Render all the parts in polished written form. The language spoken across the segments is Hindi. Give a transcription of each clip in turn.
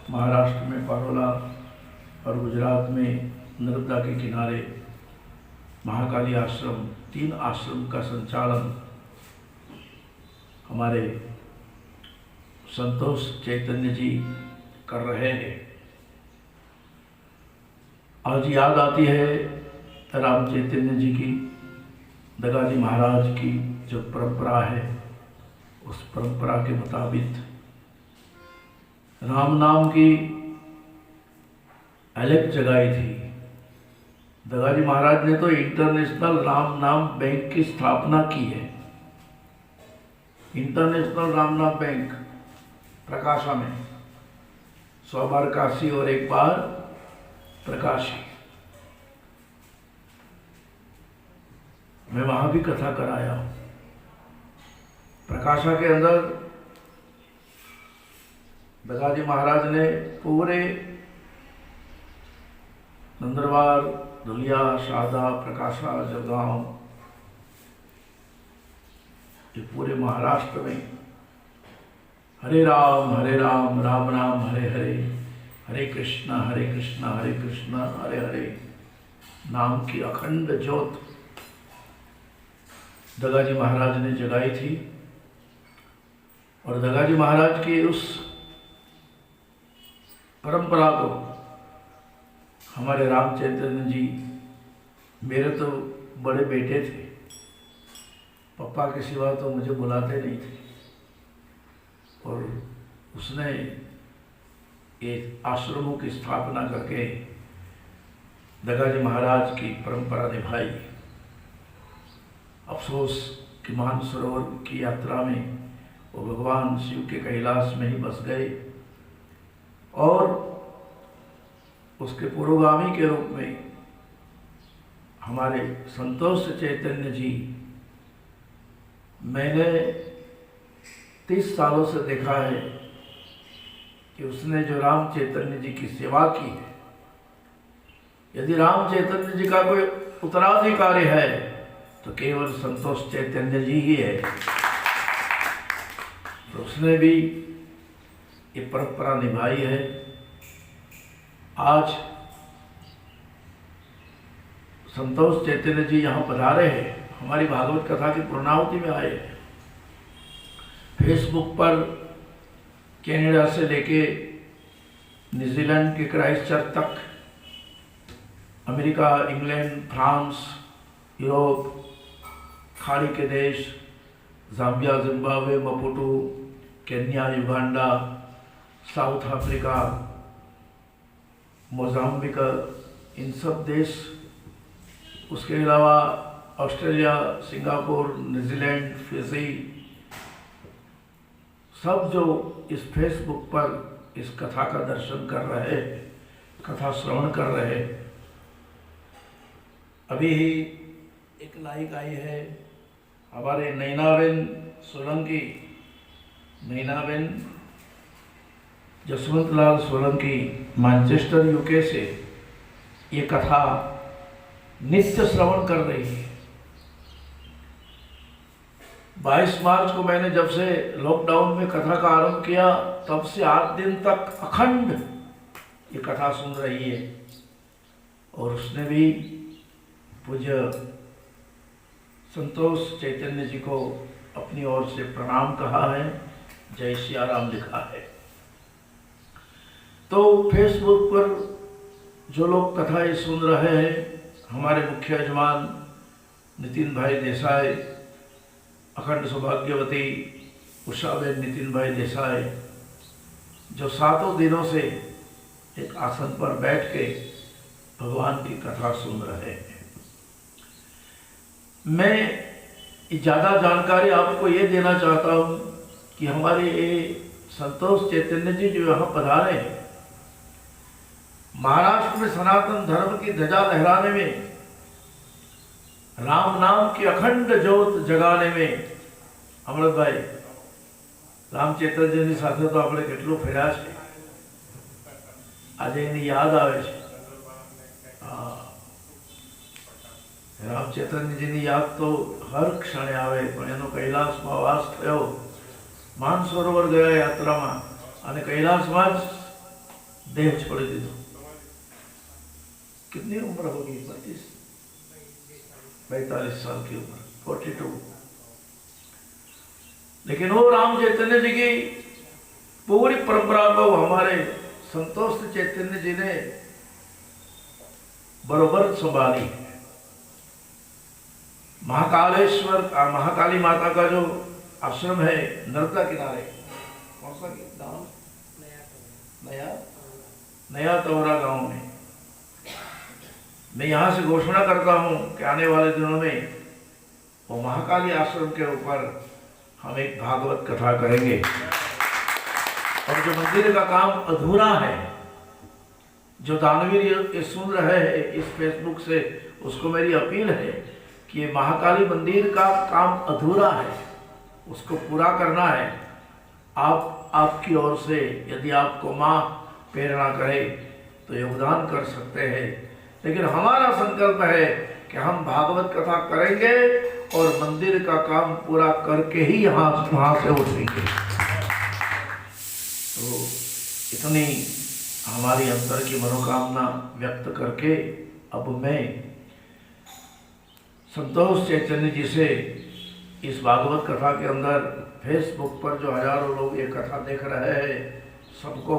महाराष्ट्र में पारोला और गुजरात में नर्मदा के किनारे महाकाली आश्रम, 3 आश्रम का संचालन हमारे संतोष चैतन्य जी कर रहे हैं। आज याद आती है राम चैतन्य जी की, दगाजी महाराज की जो परंपरा है, उस परंपरा के मुताबिक राम नाम की अलग जगाई थी। दगाजी महाराज ने तो इंटरनेशनल राम नाम बैंक की स्थापना की है। इंटरनेशनल राम नाम बैंक प्रकाशा में 100 बार काशी और 1 बार प्रकाशी। मैं वहां भी कथा कराया हूं। प्रकाशा के अंदर दगाजी महाराज ने पूरे नंदरबार, धुलिया, शारदा, प्रकाशा, जलगांव, ये पूरे महाराष्ट्र में हरे राम राम राम हरे हरे, हरे कृष्णा हरे कृष्णा हरे हरे नाम की अखंड ज्योत दगाजी महाराज ने जगाई थी। और दगाजी महाराज की उस परंपरा को हमारे राम चैतन्य जी, मेरे तो बड़े बेटे थे, पापा के सिवा तो मुझे बुलाते नहीं थे, और उसने ये आश्रमों की स्थापना करके दगाजी महाराज की परंपरा निभाई। अफसोस कि मानसरोवर की यात्रा में वो भगवान शिव के कैलाश में ही बस गए, और उसके पुरोगामी के रूप में हमारे संतोष चैतन्य जी, मैंने 30 सालों से देखा है कि उसने जो राम चैतन्य जी की सेवा की है, यदि राम चैतन्य जी का कोई उत्तराधिकारी है तो केवल संतोष चैतन्य जी ही है। तो उसने भी ये परंपरा निभाई है। आज संतोष चैतन्य जी यहाँ पधारे हैं, हमारी भागवत कथा की पूर्णाहुति में आए हैं। फेसबुक पर कनाडा से लेके न्यूजीलैंड के क्राइस्टचर्च तक, अमेरिका, इंग्लैंड, फ्रांस, यूरोप, खाड़ी के देश, Zambia, Zimbabwe, Maputo, Kenya, Uganda, South Africa, Mozambique, इन सब देश, उसके अलावा ऑस्ट्रेलिया, सिंगापुर, न्यूजीलैंड, फिजी, सब जो इस फेसबुक पर इस कथा का दर्शन कर रहे, कथा श्रवण कर रहे। अभी ही एक लाइक आई है हमारे नैनाबेन सोलंकी, नैनाबेन जसवंतलाल सोलंकी, मैनचेस्टर यूके से ये कथा नित्य श्रवण कर रही है। 22 मार्च को मैंने जब से लॉकडाउन में कथा का आरंभ किया, तब से 8 दिन तक अखंड ये कथा सुन रही है। और उसने भी पूज्य संतोष चैतन्य जी को अपनी ओर से प्रणाम कहा है, जय सिया राम लिखा है। तो फेसबुक पर जो लोग कथाएं सुन रहे हैं, हमारे मुख्य यजमान नितिन भाई देसाई, अखंड सौभाग्यवती उषाबेन नितिन भाई देसाई, जो 7 दिनों से एक आसन पर बैठ के भगवान की कथा सुन रहे हैं। मैं ज़्यादा जानकारी आपको ये देना चाहता हूँ कि हमारे ये संतोष चैतन्य जी जो यहाँ पधारे हैं, महाराष्ट्र में सनातन धर्म की ध्वजा लहराने में, राम नाम की अखंड ज्योत जगाने में, अमृत भाई राम चैतन्यની સાથે તો આપણે કેટલું ફર્યા છે, આજે એની યાદ આવે છે। રામ ચૈતન્યજીની યાદ તો હર ક્ષણે આવે, પણ એનો કૈલાસમાં વાસ થયો, માનસરોવર ગયા યાત્રામાં અને કૈલાસમાં જ દેહ છોડી દીધો। कितनी उम्र होगी? 45 साल की उम्र, 42। लेकिन वो राम चैतन्य जी की पूरी परंपरा को हमारे संतोष चैतन्य जी ने बरोबर संभाली। महाकाली माता का जो आश्रम है नर्मदा किनारे, कौन सा गांव? नया तोरा गांव में। मैं यहाँ से घोषणा करता हूँ कि आने वाले दिनों में वो महाकाली आश्रम के ऊपर हम एक भागवत कथा करेंगे। और जो मंदिर का काम अधूरा है, जो दानवीर ये सुन रहे हैं इस फेसबुक से, उसको मेरी अपील है कि ये महाकाली मंदिर का काम अधूरा है, उसको पूरा करना है। आप आपकी ओर से यदि आपको माँ प्रेरणा करे तो योगदान कर सकते हैं। लेकिन हमारा संकल्प है कि हम भागवत कथा करेंगे और मंदिर का काम पूरा करके ही वहाँ से उठेंगे। तो इतनी हमारी अंतर की मनोकामना व्यक्त करके अब मैं संतोष चैतन्य जी से इस भागवत कथा के अंदर फेसबुक पर जो हजारों लोग ये कथा देख रहे हैं, सबको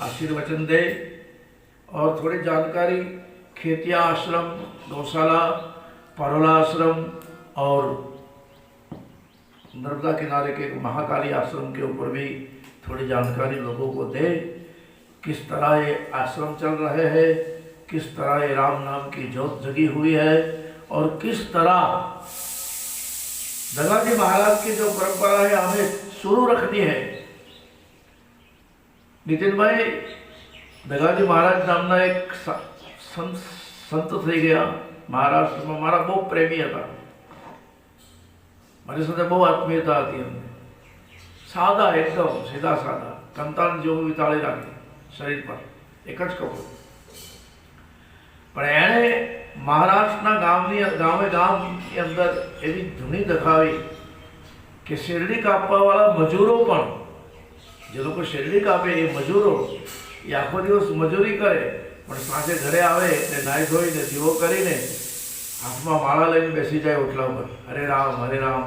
आशीर्वचन दे और थोड़ी जानकारी खेतिया आश्रम, गौशाला, परोला आश्रम और नर्मदा किनारे के महाकाली आश्रम के ऊपर भी थोड़ी जानकारी लोगों को दे। किस तरह ये आश्रम चल रहे हैं, किस तरह ये राम नाम की ज्योत जगी हुई है और किस तरह दगाजी महाराज की जो परंपरा है हमें शुरू रखनी है। नितिन भाई, दगाजी महाराज नामना एक संत થઈ ગયા મહારાષ્ટ્રમાં, મારા બહુ પ્રેમી હતા, મારી સાથે બહુ આત્મીયતા હતી એમને। સાદા, એકદમ સીધા સાદા, કંતાન જેવું વિતાળી રાખે શરીર પર, એક જ કપડું। પણ એણે મહારાષ્ટ્રના ગામે ગામની અંદર એવી ધૂણી દેખાવી કે શેરડી કાપવાવાળા મજૂરો પણ, જે લોકો શેરડી કાપે એ મજૂરો, એ આખો દિવસ મજૂરી કરે પણ સાંજે ઘરે આવે એટલે નાહી ધોઈને દીવો કરીને હાથમાં માળા લઈને બેસી જાય ઓટલા પર, હરે રામ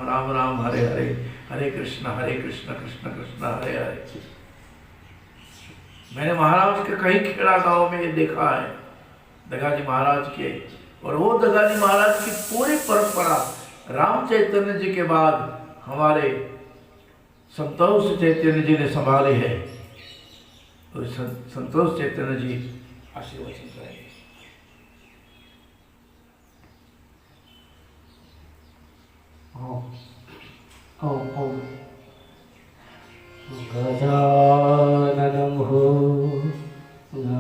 રામ રામ હરે હરે, हरे कृष्ण कृष्ण कृष्ण हरे हरे। मैंने महाराज के कई खेड़ा गांव में ये देखा है, दगाजी महाराज के, और वो दगाजी महाराज की पूरी परंपरा राम चैतन्य जी के बाद हमारे संतोष चैतन्य जी ने संभाली है। तो संतोष चैतन्य जी आशीर्वचन करेंगे। गजाननं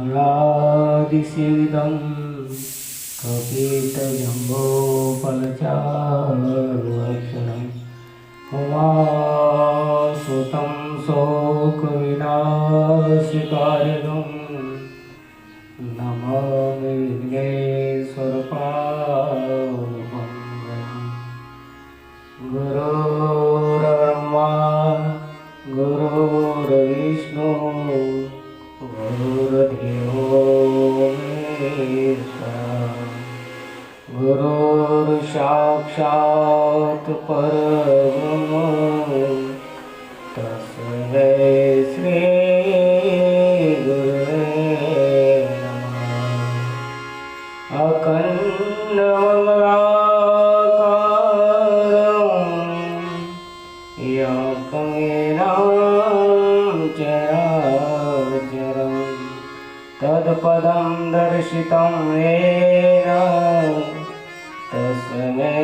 गणाधिसेवितं कपितजम्बोफलचारुभक्षणं उमासुतं शोकविनाशकारिणं नमामि विघ्नेश्वरपादपङ्कजं। गुरुर्ब्रह्मा गुरुर्विष्णु गुरुर्देवो महेश्वरः, गुरुर्साक्षात् परब्रह्म तस्मै श्री गुरवे नमः। तत्पदं दर्शितं येन तस्मै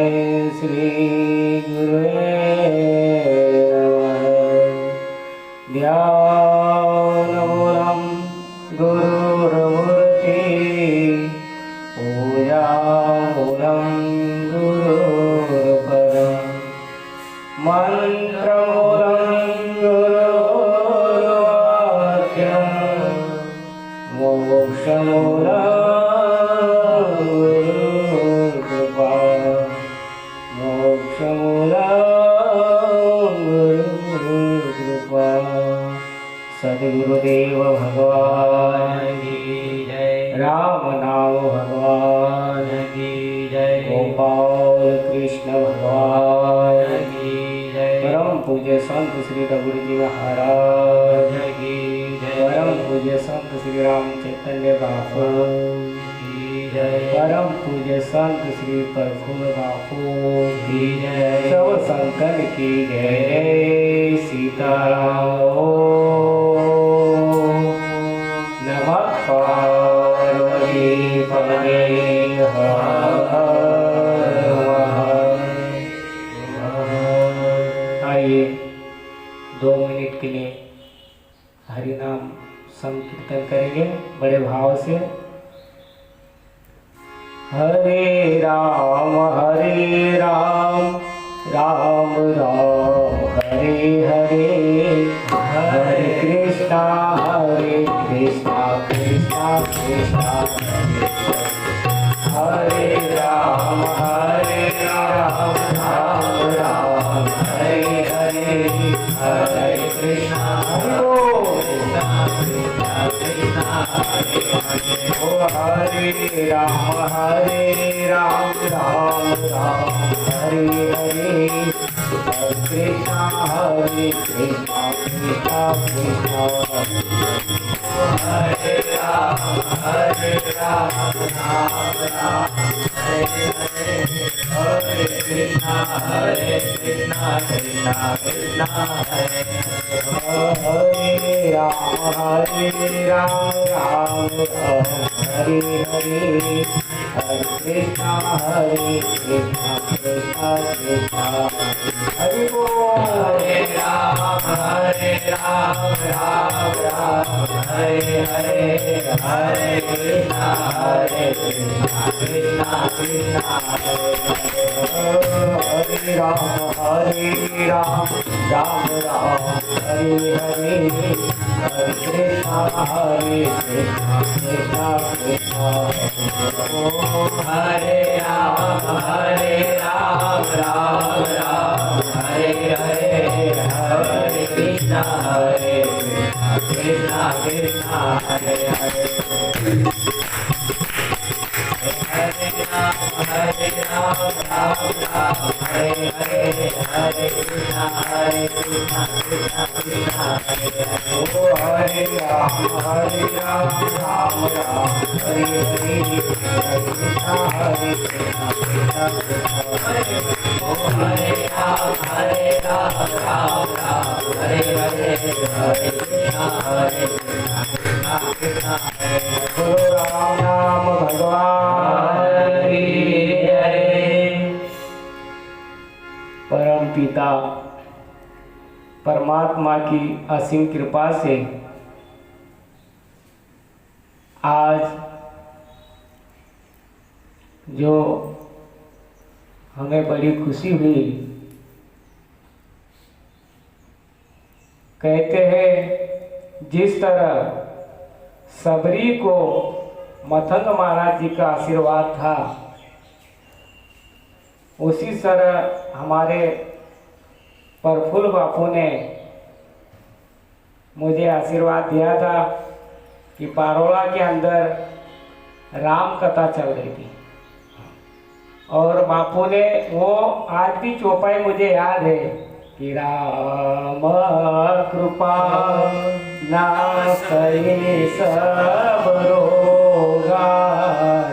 श्री गुरुवे नमः। ध्यानमूलं गुरुर्मूर्ति पूजामूलं गुरुर्पदं मन्त्रमूलं गुरुर्वाक्यं मोक्षमूलं गुरुकृपा मोक्षमूलं गुरुकृपा। सद्गुरुदेव भगवान की जय। राम नाम भगवान की जय। गोपाल कृष्ण भगवान की जय। परम पूज्य संत श्री रघुवीर जी महाराज की जय। परम पूज्य संत श्री राम चैतन्य बापू की जय। परम पूज्य संत श्री प्रफुल्ल बापू की जय। सब संतन की जय। सीताराम। नमः पार्वती पते हर हर महादेव। आइए 2 मिनट के लिए हरि नाम संकीर्तन करेंगे बड़े भाव से। हरे राम राम राम हरे हरे, हरे कृष्णा कृष्णा कृष्णा हरे हरे। राम राम राम हरे हरे, हरे कृष्णा कृष्णा कृष्णा हरे हरे। ओ हरे राम राम राम हरे हरे, हरे कृष्णा कृष्णा कृष्णा कृष्णा हरे राम राम राम हरे हरे, हरे कृष्णा कृष्णा कृष्णा हरे हरे। हरे राम राम हरे हरे, हरे कृष्णा कृष्णा कृष्णा कृष्णा हरे बोल। हरे राम राम हरे हरे, हरे कृष्णा कृष्णा कृष्णा हरे हरे। हरे राम राम राम हरे हरे, हरे कृष्णा कृष्णा कृष्णा कृष्णा हरे राम राम हरे हरे, हरे कृष्णा कृष्णा कृष्णा हरे हरे। हरे Ram Ram Ram Hare Krishna Krishna Krishna Hare Hare Hare Ram Ram Ram Hare Hare Krishna Hare Krishna Krishna Krishna Hare Hare Ram Ram Ram Hare Hare Hare Krishna Krishna Krishna Hare Guru Ram Nam Bhagwan की जय। परम पिता परमात्मा की असीम कृपा से आज जो हमें बड़ी खुशी हुई, कहते हैं जिस तरह सबरी को मथंग महाराज जी का आशीर्वाद था, उसी तरह हमारे प्रफुल्ल बापू ने मुझे आशीर्वाद दिया था कि पारोला के अंदर राम कथा चल रही थी और बापू ने वो आज भी चौपाई मुझे याद है कि राम कृपा नासई सब रोगा,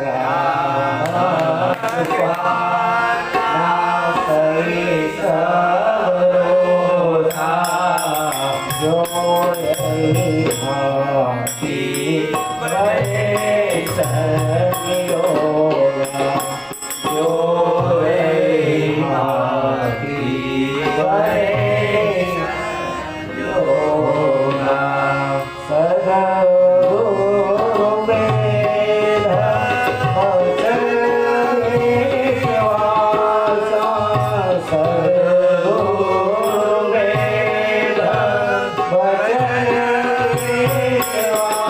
राम कृपा नासई सब रोगा, जो यही भांति बड़े संयोगा, जो यही भांति बड़े संयोगा, सद्गुरु वेद वचन विश्वास, सद्गुरु वेद वचन विश्वास,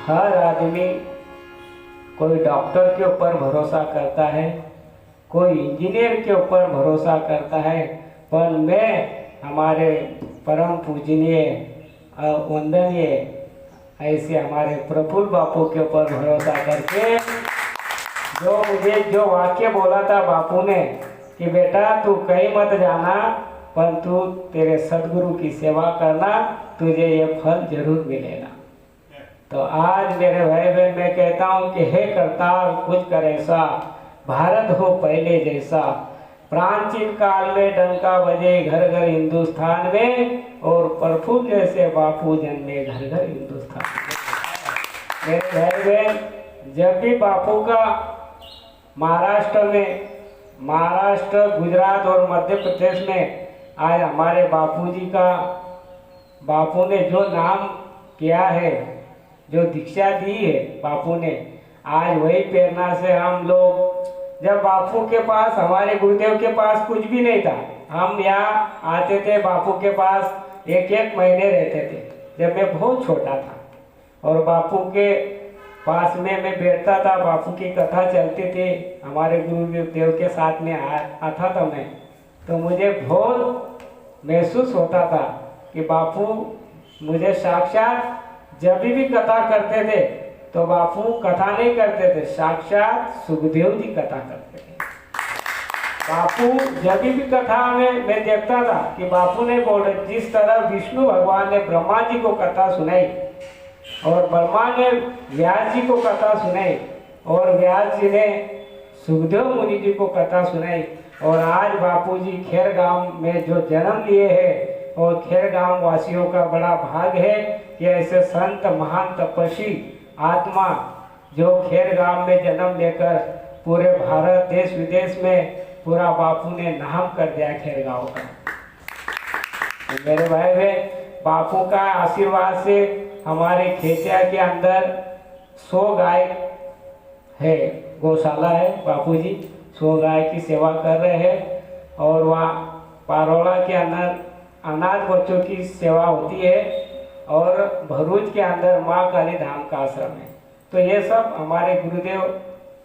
हर आदमी कोई डॉक्टर के ऊपर भरोसा करता है, कोई इंजीनियर के ऊपर भरोसा करता है, पर मैं हमारे परम पूजनीय वंदनीय ऐसे हमारे प्रफुल्ल बापू के ऊपर भरोसा करके जो मुझे जो वाक्य बोला था बापू ने कि बेटा तू कहीं मत जाना, पर तू तेरे सदगुरु की सेवा करना, तुझे ये फल जरूर मिलेगा। तो आज मेरे भाई बहन मैं कहता हूँ कि हे करतार कुछ कर ऐसा, भारत हो पहले जैसा, प्राचीन काल में डंका बजे घर घर हिंदुस्तान में, और प्रफुल्ल जैसे बापू जन्मे घर घर हिंदुस्तान में। मेरे भाई बहन जब भी बापू का महाराष्ट्र में, महाराष्ट्र गुजरात और मध्य प्रदेश में आज हमारे बापूजी का, बापू ने जो नाम किया है, जो दीक्षा दी है बापू ने, आज वही प्रेरणा से हम लोग, जब बापू के पास, हमारे गुरुदेव के पास कुछ भी नहीं था, हम यहाँ आते थे बापू के पास, एक एक महीने रहते थे जब मैं बहुत छोटा था, और बापू के पास में मैं बैठता था, बापू की कथा चलती थी, हमारे गुरुदेव के साथ में आता था मैं, तो मुझे बहुत महसूस होता था कि बापू मुझे साक्षात जब भी कथा करते थे तो बापू कथा नहीं करते थे, साक्षात सुखदेव जी कथा करते थे। बापू जब भी कथा में मैं देखता था कि बापू ने बोले, जिस तरह विष्णु भगवान ने ब्रह्मा जी को कथा सुनाई और ब्रह्मा ने व्यास जी को कथा सुनाई और व्यास जी ने सुखदेव मुनि जी को कथा सुनाई, और आज बापूजी खेर गांव में जो जन्म लिए हैं और खेर गांव वासियों का बड़ा भाग है कि ऐसे संत महान तपस्वी आत्मा जो खेर गांव में जन्म लेकर पूरे भारत देश विदेश में पूरा बापू ने नाम कर दिया खेर गांव का। मेरे भाई बहन, बापू का आशीर्वाद से हमारे खेतिया के अंदर 100 गाय है, गौशाला है। बापूजी 100 गाय की सेवा कर रहे हैं और वहाँ पारोड़ा के अंदर अनाथ बच्चों की सेवा होती है और भरूच के अंदर माँ काली धाम का आश्रम है। तो ये सब हमारे गुरुदेव,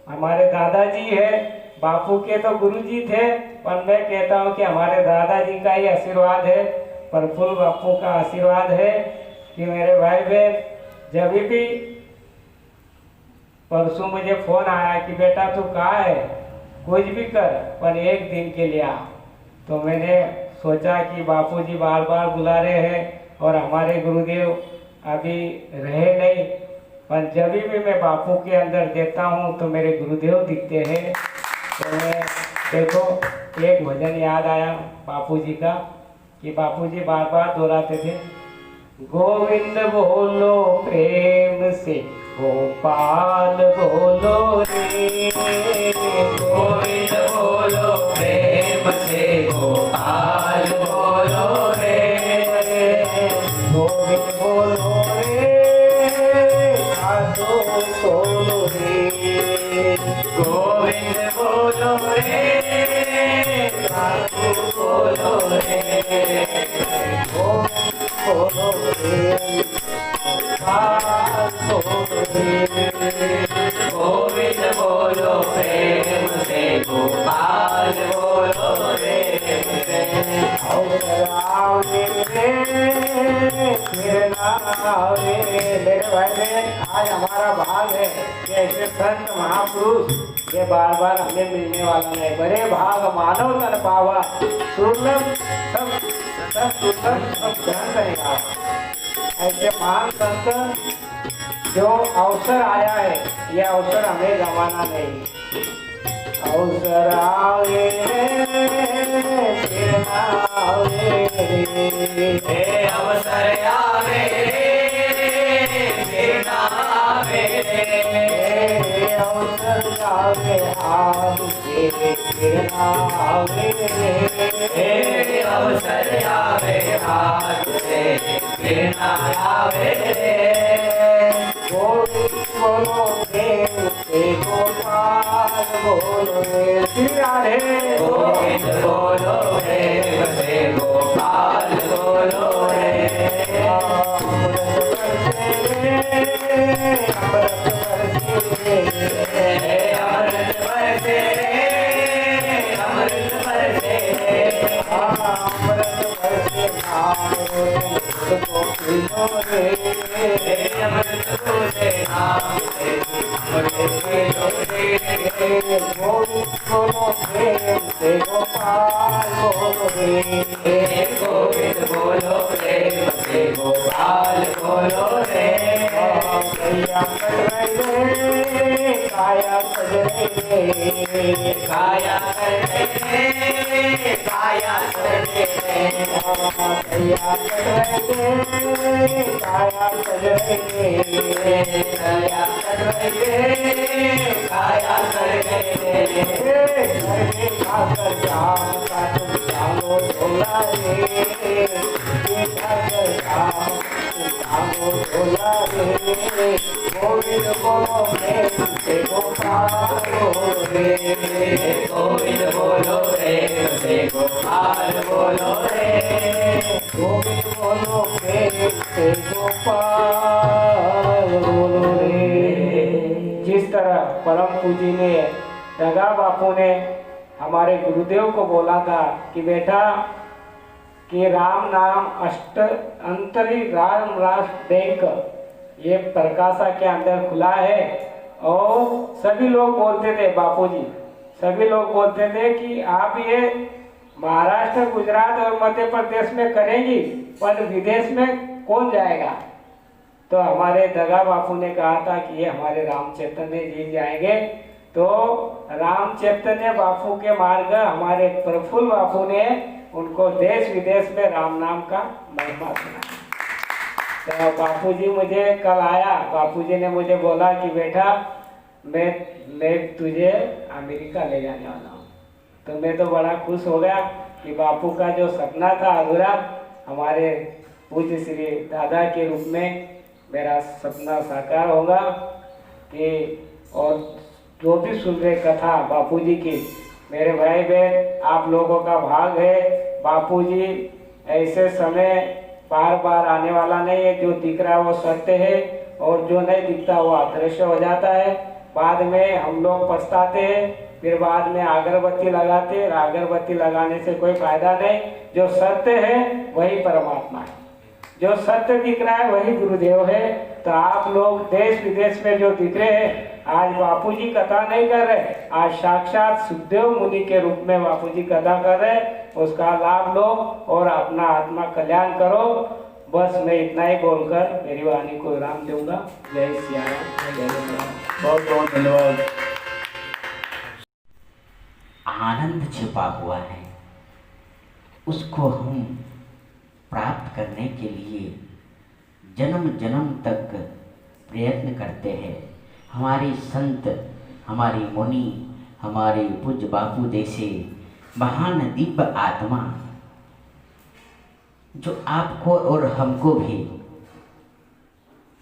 हमारे दादाजी है। बापू के तो गुरुजी थे, पर मैं कहता हूँ कि हमारे दादाजी का ही आशीर्वाद है, प्रफुल्ल बापू का आशीर्वाद है कि मेरे भाई बहन, जब भी परसों मुझे फोन आया कि बेटा तू कहाँ है, कुछ भी कर पर एक दिन के लिए आ। तो मैंने सोचा कि बापूजी बार बार बुला रहे हैं और हमारे गुरुदेव अभी रहे नहीं, पर जब भी मैं बापू के अंदर देता हूँ तो मेरे गुरुदेव दिखते हैं। तो मैं देखो एक भजन याद आया बापूजी का कि बापूजी बार बार दोहराते थे, गोविंद बोलो प्रेम से गोपाल बोलो रे, गोविंद बोलो प्रेम से गोपाल बोलो रे, गोविंद बोलो रे साधु बोलो रे, गोविंद बोलो रे साधु बोलो रे, गोविंद बोलो रे गोपाल बोलो रे, गोविंद बोलो प्रेम से गोपाल बोलो रे, अवसर आओगे रे फिर ना आओगे। मेरे भाई बहन, आज हमारा भाग है कि ऐसे संत महापुरुष ये बार बार हमें मिलने वाला नहीं। बड़े भाग मानव तन पावा, दुर्लभ सब दुर्लभ सब धन रहेगा। ऐसे महान संत जो अवसर आया है, यह अवसर हमें गंवाना नहीं। अवसर आवे फिर ना आवे रे, अवसर आवे फिर ना आवे रे, अवसर आवे हाथ से फिर ना आवे रे, अवसर आवे हाथ से फिर ना आवे रे, गोविंद बोलो प्रेम से गोपाल बोलो रे, श्री राधे गोविंद बोलो प्रेम से गोपाल बोलो रे, अमृत बरसे रे, अमृत बरसे रे, अमृत बरसे नाम को पीलो रे, अमृत बरसे नाम से अमृत पीलो रे, गोविंद बोलो प्रेम से गोपाल बोलो रे, गोविंद बोलो प्रेम से गोपाल बोलो रे, कैया कर रे काया कर रे, काया करते रे, काया करते रे, कैया कर रे काया कर रे, काया करते रे, काया करते रे, करके खाकर जाम का तुम चालो झोला रे, खाकर जाम तुम चालो झोला रे, गोविंद बोलो प्रेम से गोपाल बोलो रे, गोविंद बोलो प्रेम से गोपाल बोलो रे, गोविंद बोलो प्रेम से गोपाल बोलो रे। जिस तरह परम पूजी ने दगा बापू ने हमारे गुरुदेव को बोला था कि बेटा कि राम नाम अष्ट अंतरी राम राष्ट्र बैंक ये प्रकाशा के अंदर खुला है। और सभी लोग बोलते थे, बापूजी सभी लोग बोलते थे कि आप ये महाराष्ट्र, गुजरात और मध्य प्रदेश में करेंगी पर विदेश में कौन जाएगा। तो हमारे दगा बापू ने कहा था कि ये हमारे राम चैतन्य जी जाएंगे। तो राम चैतन्य बापू के मार्ग हमारे प्रफुल्ल बापू ने उनको देश विदेश में राम नाम का महिमा सुना। तो बापूजी मुझे कल आया, बापूजी ने मुझे बोला कि बेटा मैं तुझे अमेरिका ले जाने वाला हूँ। तो मैं तो बड़ा खुश हो गया कि बापू का जो सपना था अधूरा, हमारे पूज्य श्री दादा के रूप में मेरा सपना साकार होगा। कि और जो भी सुन रहे कथा बापूजी की, मेरे भाई बहन आप लोगों का भाग है। बापूजी ऐसे समय बार बार आने वाला नहीं है, जो दिख रहा है वो सत्य है और जो नहीं दिखता वो अदृश्य हो जाता है। बाद में हम लोग पछताते हैं, फिर बाद में अगरबत्ती लगाते हैं, अगरबत्ती लगाने से कोई फायदा नहीं। जो सत्य है वही परमात्मा है, जो सत्य दिख रहा है वही गुरुदेव है। तो आप लोग देश विदेश में जो दिख रहे हैं, आज बापूजी कथा नहीं कर रहे, आज साक्षात सुखदेव मुनि के रूप में बापूजी कथा कर रहे, उसका लाभ लो और अपना आत्मा कल्याण करो। बस मैं इतना ही बोलकर मेरी वाणी को विराम दूंगा। जय सिया राम, जय राम। बहुत बहुत धन्यवाद। आनंद छिपा हुआ है, उसको हम प्राप्त करने के लिए जन्म जन्म तक प्रयत्न करते हैं। हमारे संत, हमारी मुनि, हमारे पूज्य बापू जैसे महान दिव्य आत्मा जो आपको और हमको भी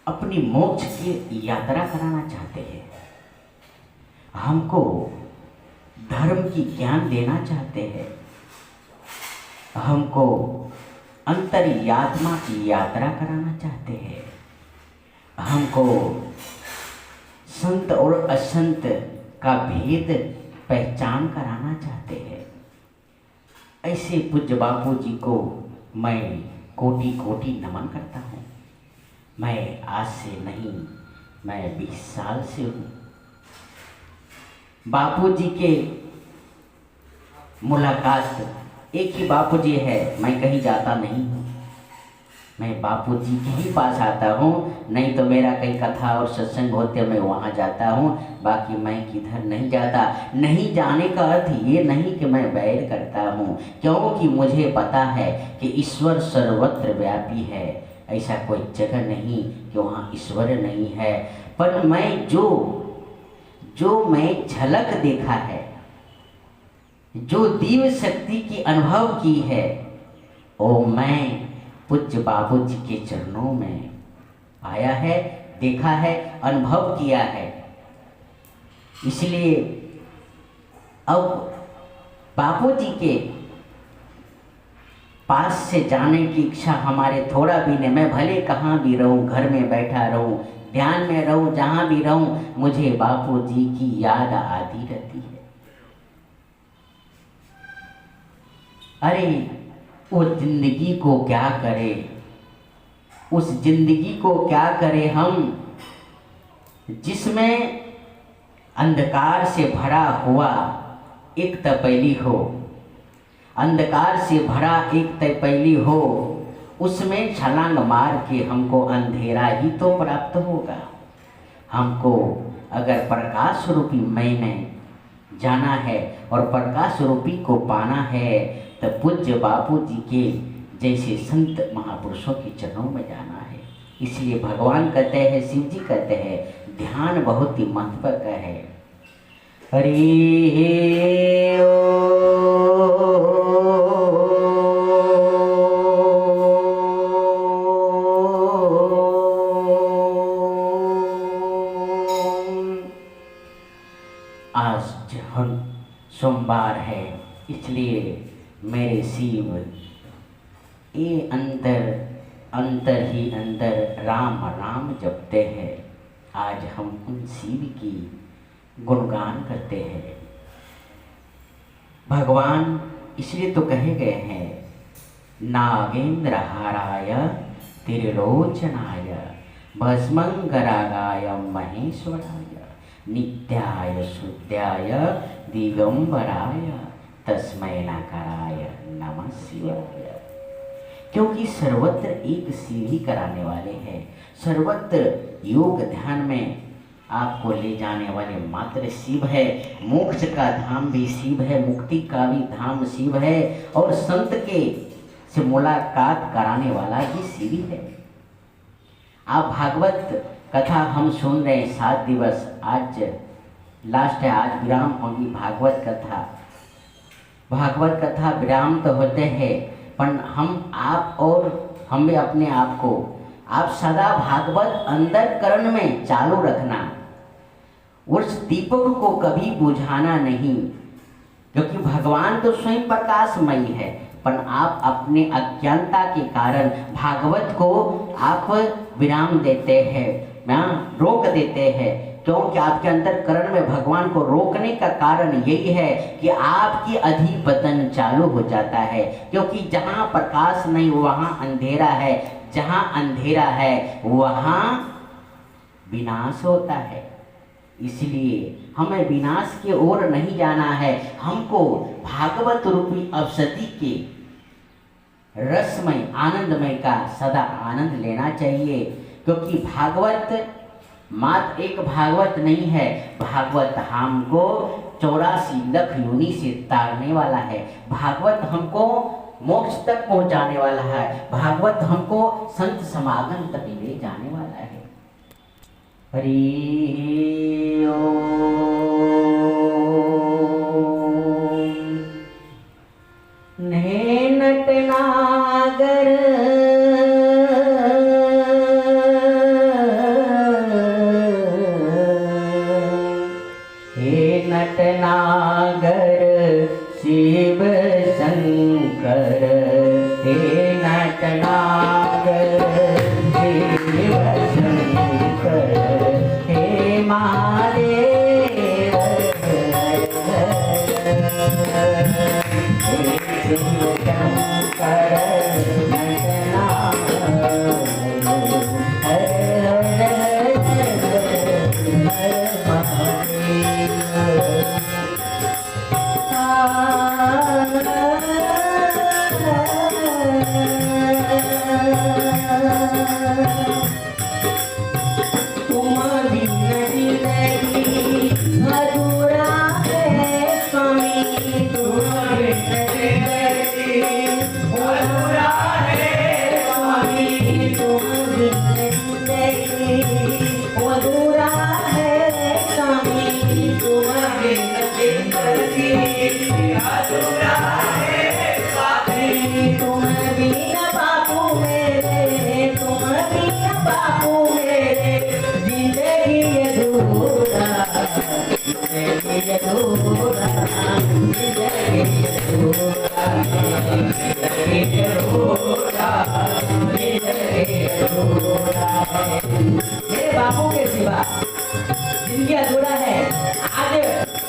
अपनी मोक्ष की यात्रा कराना चाहते हैं, हमको धर्म की ज्ञान देना चाहते हैं, हमको अंतर्यात्मा की यात्रा कराना चाहते हैं, हमको संत और असंत का भेद पहचान कराना चाहते हैं। ऐसे पूज्य बापू जी को मैं कोटि कोटि नमन करता हूँ। मैं आज से नहीं, मैं 20 साल से हूँ। बापू जी के मुलाकात, एक ही बापू जी है, मैं कहीं जाता नहीं हूँ, मैं बापू जी के ही पास आता हूँ। नहीं तो मेरा कई कथा और सत्संग होते मैं वहाँ जाता हूँ, बाकी मैं किधर नहीं जाता। नहीं जाने का अर्थ ये नहीं कि मैं बैर करता हूँ, क्योंकि मुझे पता है कि ईश्वर सर्वत्र व्यापी है। ऐसा कोई जगह नहीं कि वहाँ ईश्वर नहीं है। पर मैं जो मैं झलक देखा है, जो दिव्य शक्ति की अनुभव की है, वो मैं पूज्य बाबू जी के चरणों में आया है, देखा है, अनुभव किया है। इसलिए अब बापू जी के पास से जाने की इच्छा हमारे थोड़ा भी नहीं। मैं भले कहाँ भी रहूँ, घर में बैठा रहूँ, ध्यान में रहूँ, जहाँ भी रहूँ, मुझे बापू जी की याद आती रहती है। अरे वो जिंदगी को क्या करे, उस जिंदगी को क्या करे हम, जिसमें अंधकार से भरा हुआ एक तपैली हो, अंधकार से भरा एक तपैली हो, उसमें छलांग मार के हमको अंधेरा ही तो प्राप्त होगा। हमको अगर प्रकाश रूपी मय में जाना है और प्रकाश रूपी को पाना है, तो पूज्य बापू जी के जैसे संत महापुरुषों के चरणों में जाना है। इसलिए भगवान कहते हैं, शिव जी कहते हैं, ध्यान बहुत ही महत्व का है। हरि आज सोमवार है, इसलिए मेरे शिव ये अंतर ही अंदर राम राम जपते हैं। आज हम उन शिव की गुणगान करते हैं। भगवान इसलिए तो कहे गए हैं, नागेंद्र हाराय त्रिलोचनाय भस्मंगरागाय महेश्वराय नित्याय शुद्धाय दिगंबराय तस्मै नकाराय नमः शिवाय। क्योंकि सर्वत्र एक शिव ही कराने वाले हैं। सर्वत्र योग ध्यान में आपको ले जाने वाले मात्र शिव है। मोक्ष का धाम भी शिव है, मुक्ति का भी धाम शिव है, और संत के से मुलाकात कराने वाला भी शिव ही है। आप भागवत कथा हम सुन रहे हैं 7 दिवस, आज लास्ट है, आज विराम होगी भागवत कथा। भागवत कथा विराम तो होते हैं, पर हम आप और हम भी अपने आप को आप सदा भागवत अंदर करण में चालू रखना, उस दीपक को कभी बुझाना नहीं, क्योंकि भगवान तो स्वयं प्रकाशमयी है, पर आप अपने अज्ञानता के कारण भागवत को आप विराम देते हैं, रोक देते हैं। क्योंकि आपके अंतरकरण में भगवान को रोकने का कारण यही है कि आपकी अधिपतन चालू हो जाता है, क्योंकि जहाँ प्रकाश नहीं वहाँ अंधेरा है, जहाँ अंधेरा है वहाँ विनाश होता है। इसलिए हमें विनाश की ओर नहीं जाना है, हमको भागवत रूपी अवसति के रसमय आनंदमय का सदा आनंद लेना चाहिए। क्योंकि भागवत मात्र एक भागवत नहीं है, भागवत हमको 84 लाख योनि से तारने वाला है, भागवत हमको मोक्ष तक पहुंचाने वाला है, भागवत हमको संत समागम तक ले जाने वाला है। हरि ओम। ने नटनागर हे नटनागर शिव शंकर, हे नटनागर शिव शंकर, हे महादेव हे शिव शंकर नटनागर, मेरे बापू के सिवा जिनकी अधूरा है, आज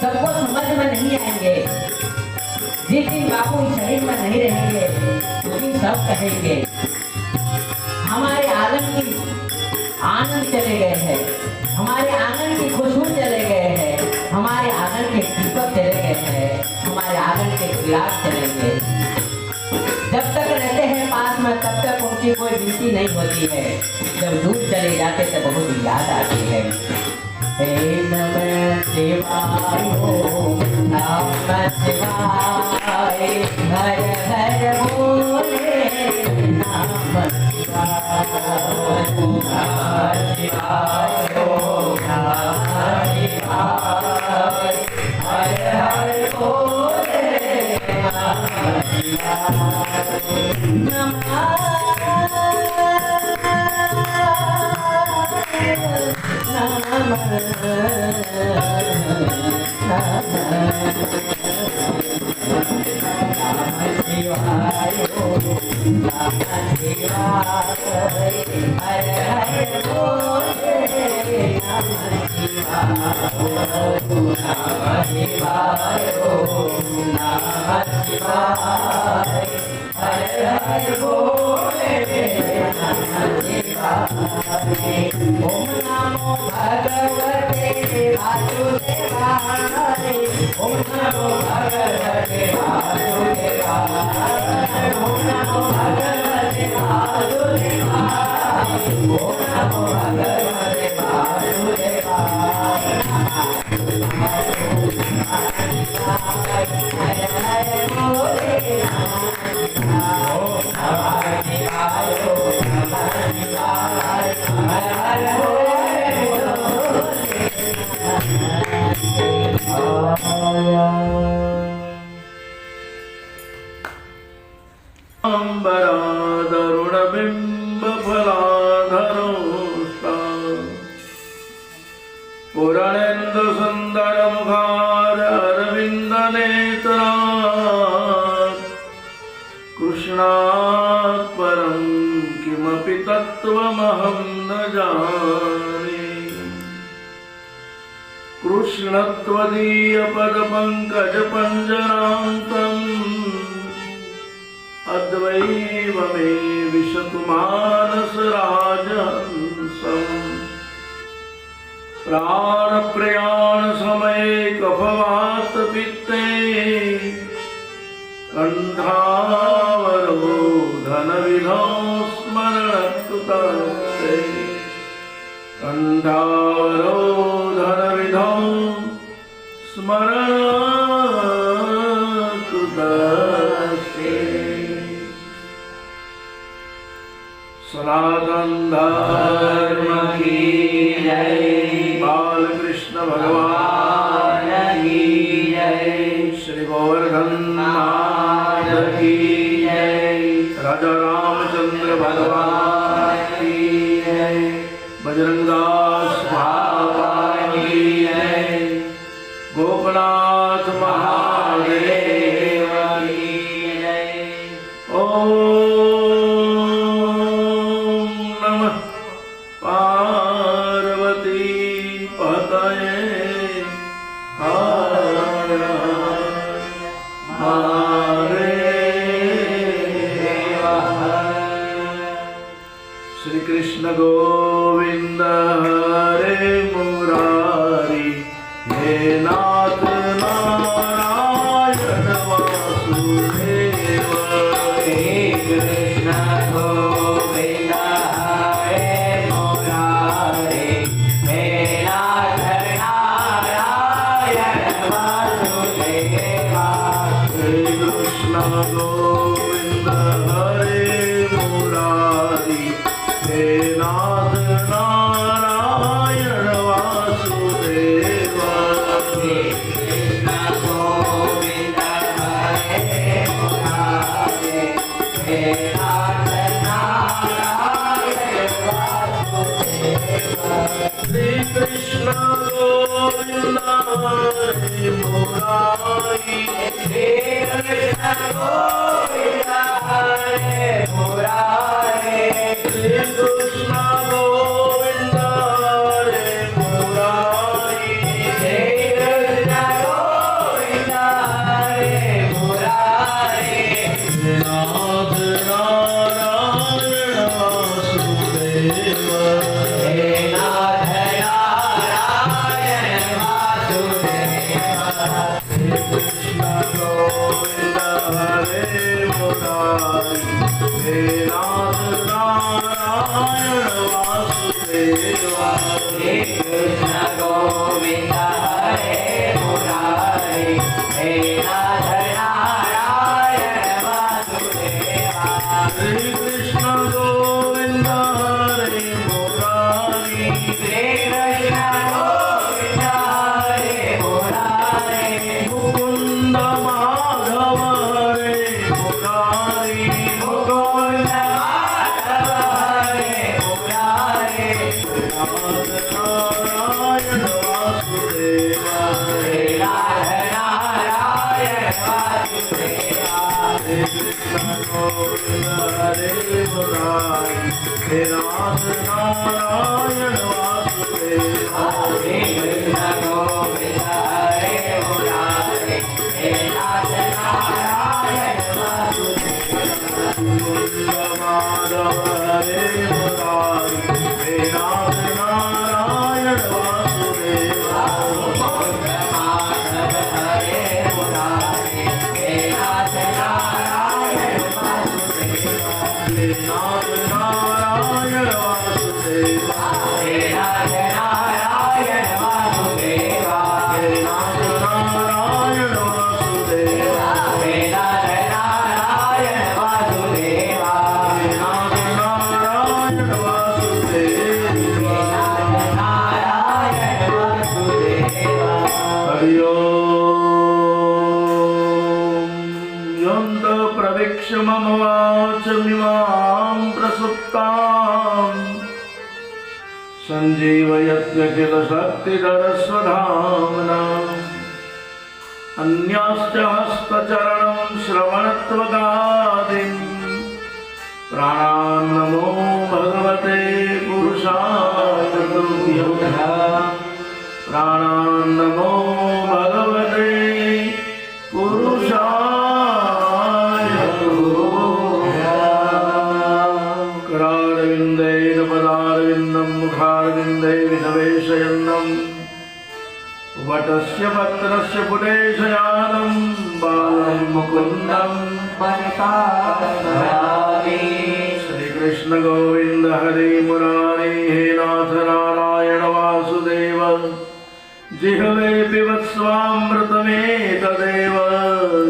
सबको समझ में नहीं आएंगे। जिस दिन बापू इस शरीर में नहीं रहेंगे उस दिन सब कहेंगे हमारे आंगन की आनंद चले गए हैं, हमारे आंगन की खुशबू चले गए हैं, हमारे आंगन के दीपक चले गए हैं, हमारे आंगन के गिलास चले गए। जब तक रहते हैं पास में तब तक उनकी कोई गिनती नहीं होती है, जब दूर चले जाते तो बहुत याद आती है। हे नमः शिवाय, नमः शिवाय, हर हर बोले नमः शिवाय, नमः शिवाय, नमः शिवाय, हर हर बोले नमः ओम नमो भगवते वासुदेवाय, ओम नमो भगवते वासुदेवाय, ओम नमो भगवते वासुदेवाय, ओम नमो भगवते वासुदेवाय। पूर्णेन्दु सुंदर मुखार अरविंद नेत्रा कृष्णात् परं किमपि तत्त्वमहं न जाने। कृष्णत्वदीयपदपङ्कजपञ्जरान्तम् अद्वैव मे विशतु मानसराजहंसम्। प्राणप्रयाणसमये कफवातपित्ते कण्ठावरोधनविधौ स्मरणकृतस्ते। कण्ठावरोधनविधौ स्मरणकृतस्ते। सनातन धर्म की जय। बालकृष्ण भगवान की जय। श्री गोवर्धन नाथ की जय। राजा रामचंद्र भगवान की जय। बजरंगदास महाराज की जय। गोपनाथ महादेव की जय। ओम नमः पार्वती पतये हर हर महादेव। श्री कृष्ण गोविंद हरे मुरारी हे नाथ नारायण वासुदेव। हे कृष्ण गोविंद हरे मुरारी हे नाथ नारायण वासुदेव। श्री कृष्ण गोविंद हरे मुरारी हे नाथ नारायण वासुदेव। हे कृष्ण गोविंद हरे मुरारी हे नाथ नारायण वासुदेव। श्री कृष्ण गोविंद हरे मुरारी हे कृष्ण गोविंद हरे मुरारी श्री कृष्ण गोविंद हरे मुरारी हे कृष्ण गोविंद हरे मुरारी नाथ नारायण वासुदेव। हे नाथ नारायण वासुदेव। श्री कृष्ण गोविंद हरे मुरारी हे नाथ नारायण वासुदेव। हे कृष्ण गोविंद हरे मुरारी हे नाथ नारायण वासुदेव। श्री कृष्ण गोविंद हरे मुरारी हे कृष्ण गोविंद हरे मुरारी मुकुंद माधव हरे मुरारी मुकुंद माधव हरे मुरारी नाथ नारायण सञ्जीवयत्य किल शक्तिधरस्वधाम्ना अन्याश्च हस्तचरणं श्रवणत्वगादिन् प्राणान् नमो भगवते पुरुषाय तुभ्यं प्राणान् नमो भगवते पुरुषाय करारविन्देन पदारविन्दं मुखारविन्दे विनवेशयन्नं वटस्य पत्रस्य पुटे शयानं बालं मुकुन्दं श्रीकृष्ण गोविन्द हरे मुरारी हे नाथ नारायण वासुदेव जिह्वे पिबत्स्वामृतमेतदेव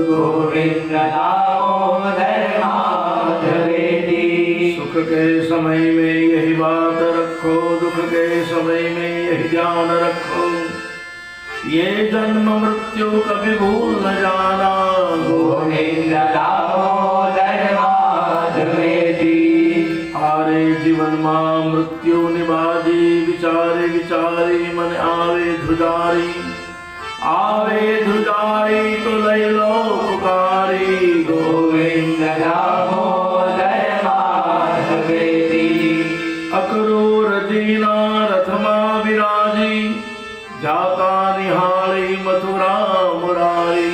गोविन्द दामोदर माधवेति। सुख के समय में यही बात रखो, दुख के समय में यही ध्यान रखो, ये जन्म मृत्यु कभी भूल न जाना। गोविन्द दामोदर माधवेति। आरे जीवन मां मृत्यु निबाजी, विचारे विचारी मन आवे ध्रुजारी, आवे ध्रुजारी तो लय लो पुकारी। गोविन्द दामोदर माधवेति। अक्रूर जीना रथमा विराजी, जाता निहाली मथुरा मुरारी,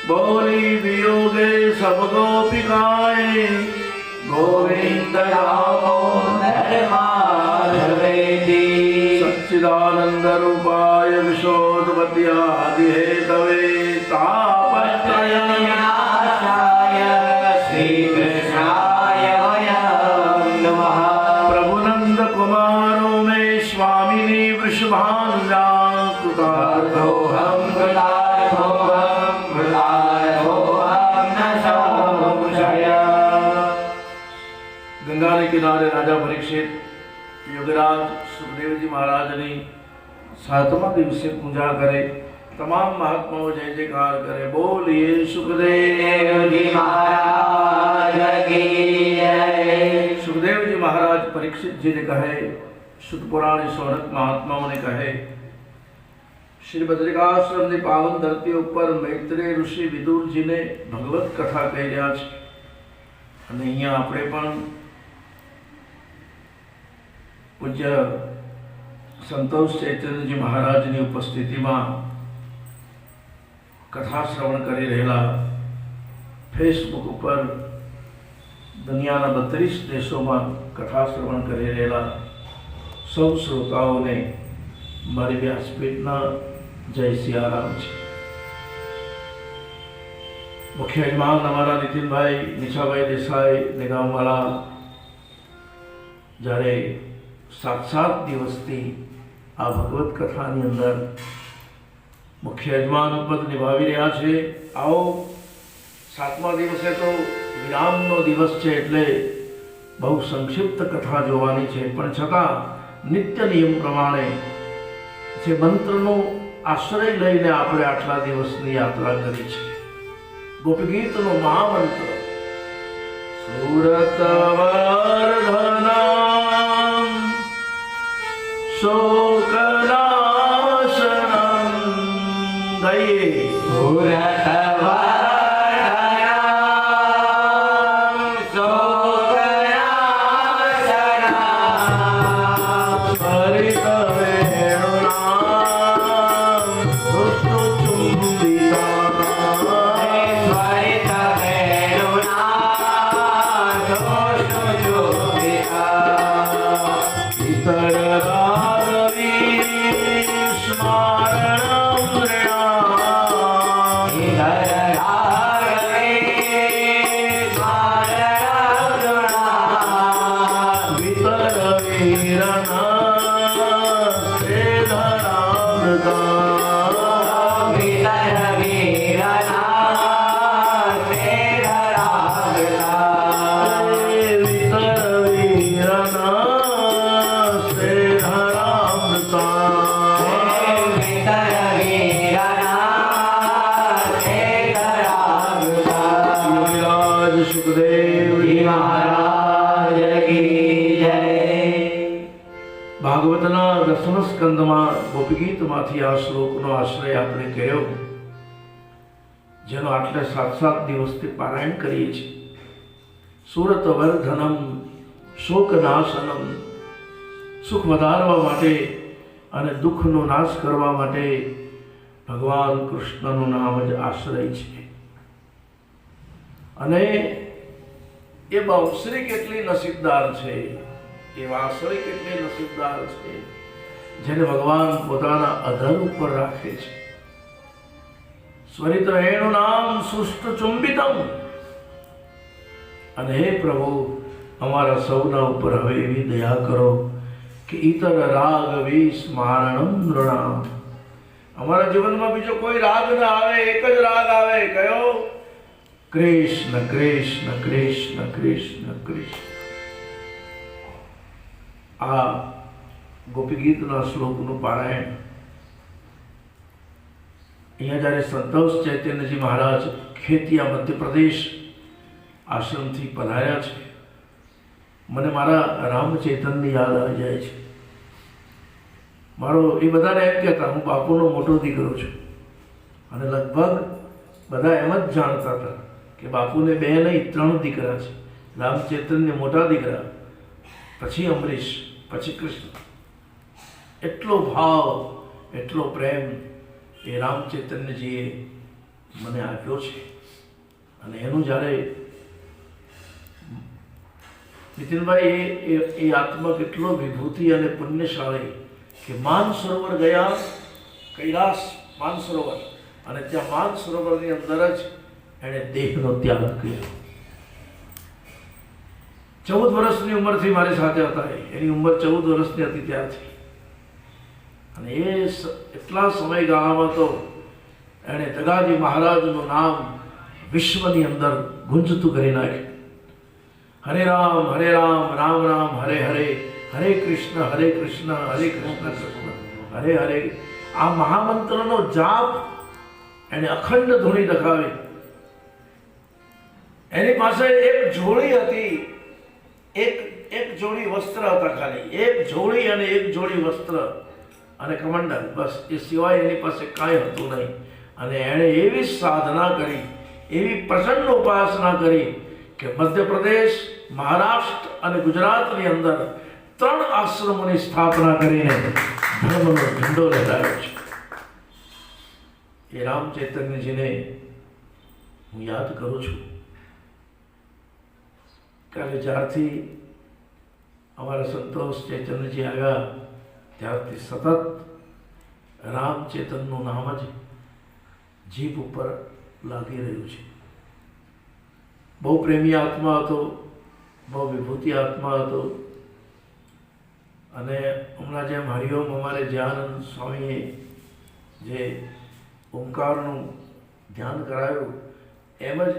बोली वियोगे सब गोपिकाएं, गोविन्द दामोदर माधवेति। सच्चिदानंद रूपाय विशोधवत्यादि हेतवे तापत्रयविनाशाय श्रीकृष्णाय वयं नमः। प्रभुनंद कुमारों में स्वामिनी वृषभानुजा कृतार्थोऽहं कृतार्थोऽहं न संशयः। गंगा के किनारे राजा परीक्षित योगराज सुखदेव जी महाराज ने 7वां दिवसीय पूजा करे, तमाम महात्माओं जय जयकार करे, बोलिए सुखदेव जी महाराज की जय। सुखदेव जी महाराज परीक्षित जी ने कहे, शुद्ध पुराण शौनक महात्माओं ने कहे, श्री बद्रिकाश्रम ने पावन धरती ઉપર मैत्रेय ऋषि विदुर जी ने भगवत कथा કહી રહ્યા છે અને અહીંયા આપણે પણ પૂજ્ય સંતોષ ચૈતન્યજી મહારાજની ઉપસ્થિતિમાં કથા શ્રવણ કરી રહેલા ફેસબુક ઉપર દુનિયાના 32 દેશોમાં કથા શ્રવણ કરી રહેલા સૌ શ્રોતાઓને મારી વ્યાસપીઠના જય સિયારામ છે। મુખ્ય યજમાન અમારા નીતિનભાઈ નિશાભાઈ દેસાઈ નિગામવાળા જ્યારે 7 દિવસથી આ ભગવત કથાની અંદર મુખ્ય યજમાન પદ નિભાવી રહ્યા છે। આવો 7મા દિવસે તો વિરામનો દિવસ છે એટલે બહુ સંક્ષિપ્ત કથા જોવાની છે, પણ છતાં નિત્ય નિયમ પ્રમાણે જે મંત્રનો આશ્રય લઈને આપણે આટલા દિવસની યાત્રા કરી છે। ગોપગીતનો મહામંત્ર સુરતવર્ધનમ શોકનાશનમ ગયે ભાગવતના દસમ સ્કંદમાં ગોપીગીતમાંથી આ શ્લોકનો આશ્રય આપણે કર્યો, જેનો આટલે 7 દિવસથી પારાયણ કરીએ છીએ. સુરત વર્ધનમ શોકનાશનમ, સુખ વધારવા માટે અને દુઃખનો નાશ કરવા માટે ભગવાન કૃષ્ણનું નામ જ આશ્રય છે. અને એ બાંસુરી કેટલી નસીબદાર છે, એ વાંસળી કેટલી નસીબદાર છે, જેને ભગવાન પોતાના અધર ઉપર રાખે છે. સ્વરિત એનું નામ સુષ્ટ ચુંબિતમ. અને હે પ્રભુ, અમારા સૌના ઉપર હવે એવી દયા કરો કે ઇતર રાગ વિસ્મારણમ નૃણામ, અમારા જીવનમાં બીજો કોઈ રાગ ના આવે, એક જ રાગ આવે. કયો? કૃષ્ણ કૃષ્ણ કૃષ્ણ કૃષ્ણ કૃષ્ણ. આ ગોપી ગીતના શ્લોકનું પારાયણ અહીંયા જ્યારે સંતોષ ચૈતન્યજી મહારાજ ખેતિયા મધ્યપ્રદેશ આશ્રમથી પધાર્યા છે, મને મારા રામચેતનની યાદ આવી જાય છે. મારો એ બધાને એમ કહેતા હું બાપુનો મોટો દીકરો છું, અને લગભગ બધા એમ જ જાણતા હતા કે બાપુને 2 નહીં 3 દીકરા છે. રામચેતનને મોટા દીકરા, પછી અમરીશ, પછી કૃષ્ણ. એટલો ભાવ, એટલો પ્રેમ એ રામચૈતન્યજીએ મને આપ્યો છે. અને એનું જ્યારે નીતિનભાઈ એ આત્મા કેટલો વિભૂતિ અને પુણ્યશાળી કે માનસરોવર ગયા, કૈલાસ માનસરોવર, અને ત્યાં માનસરોવરની અંદર જ એણે દેહનો ત્યાગ કર્યો. 14 વર્ષની ઉંમરથી મારી સાથે હતા. એની ઉંમર 14 વર્ષની હતી ત્યારથી. અને એ એટલા સમયગાળામાં તો એણે જગાજી મહારાજનું નામ વિશ્વની અંદર ગુંજતું કરી નાખ્યું. હરે રામ રામ રામ હરે હરે, હરે કૃષ્ણ હરે કૃષ્ણ કૃષ્ણ હરે હરે. આ મહામંત્રનો જાપ એણે અખંડ ધૂણી લખાવી. એની પાસે એક જોડી હતી, એક જોડી વસ્ત્ર હતા, ખાલી એક જોડી અને એક જોડી વસ્ત્ર અને કમંડલ, બસ. એ સિવાય એની પાસે કાંઈ હતું નહીં. અને એણે એવી સાધના કરી, એવી પ્રચંડ ઉપાસના કરી કે મધ્યપ્રદેશ, મહારાષ્ટ્ર અને ગુજરાતની અંદર 3 આશ્રમોની સ્થાપના કરીને ધર્મનો ઝંડો લહેરાયો છે. એ રામચૈતન્યજીને હું યાદ કરું છું. કાલે જ્યારથી અમારા સંતોષ ચૈતન્યજી આવ્યા ત્યારથી સતત રામચેતનનું નામ જ જીભ ઉપર લાગી રહ્યું છે. બહુ પ્રેમી આત્મા હતો, બહુ વિભૂતિ આત્મા હતો. અને હમણાં જેમ હરિઓમ અમારે જ્ઞાનંદ સ્વામીએ જે ઓમકારનું ધ્યાન કરાયું, એમ જ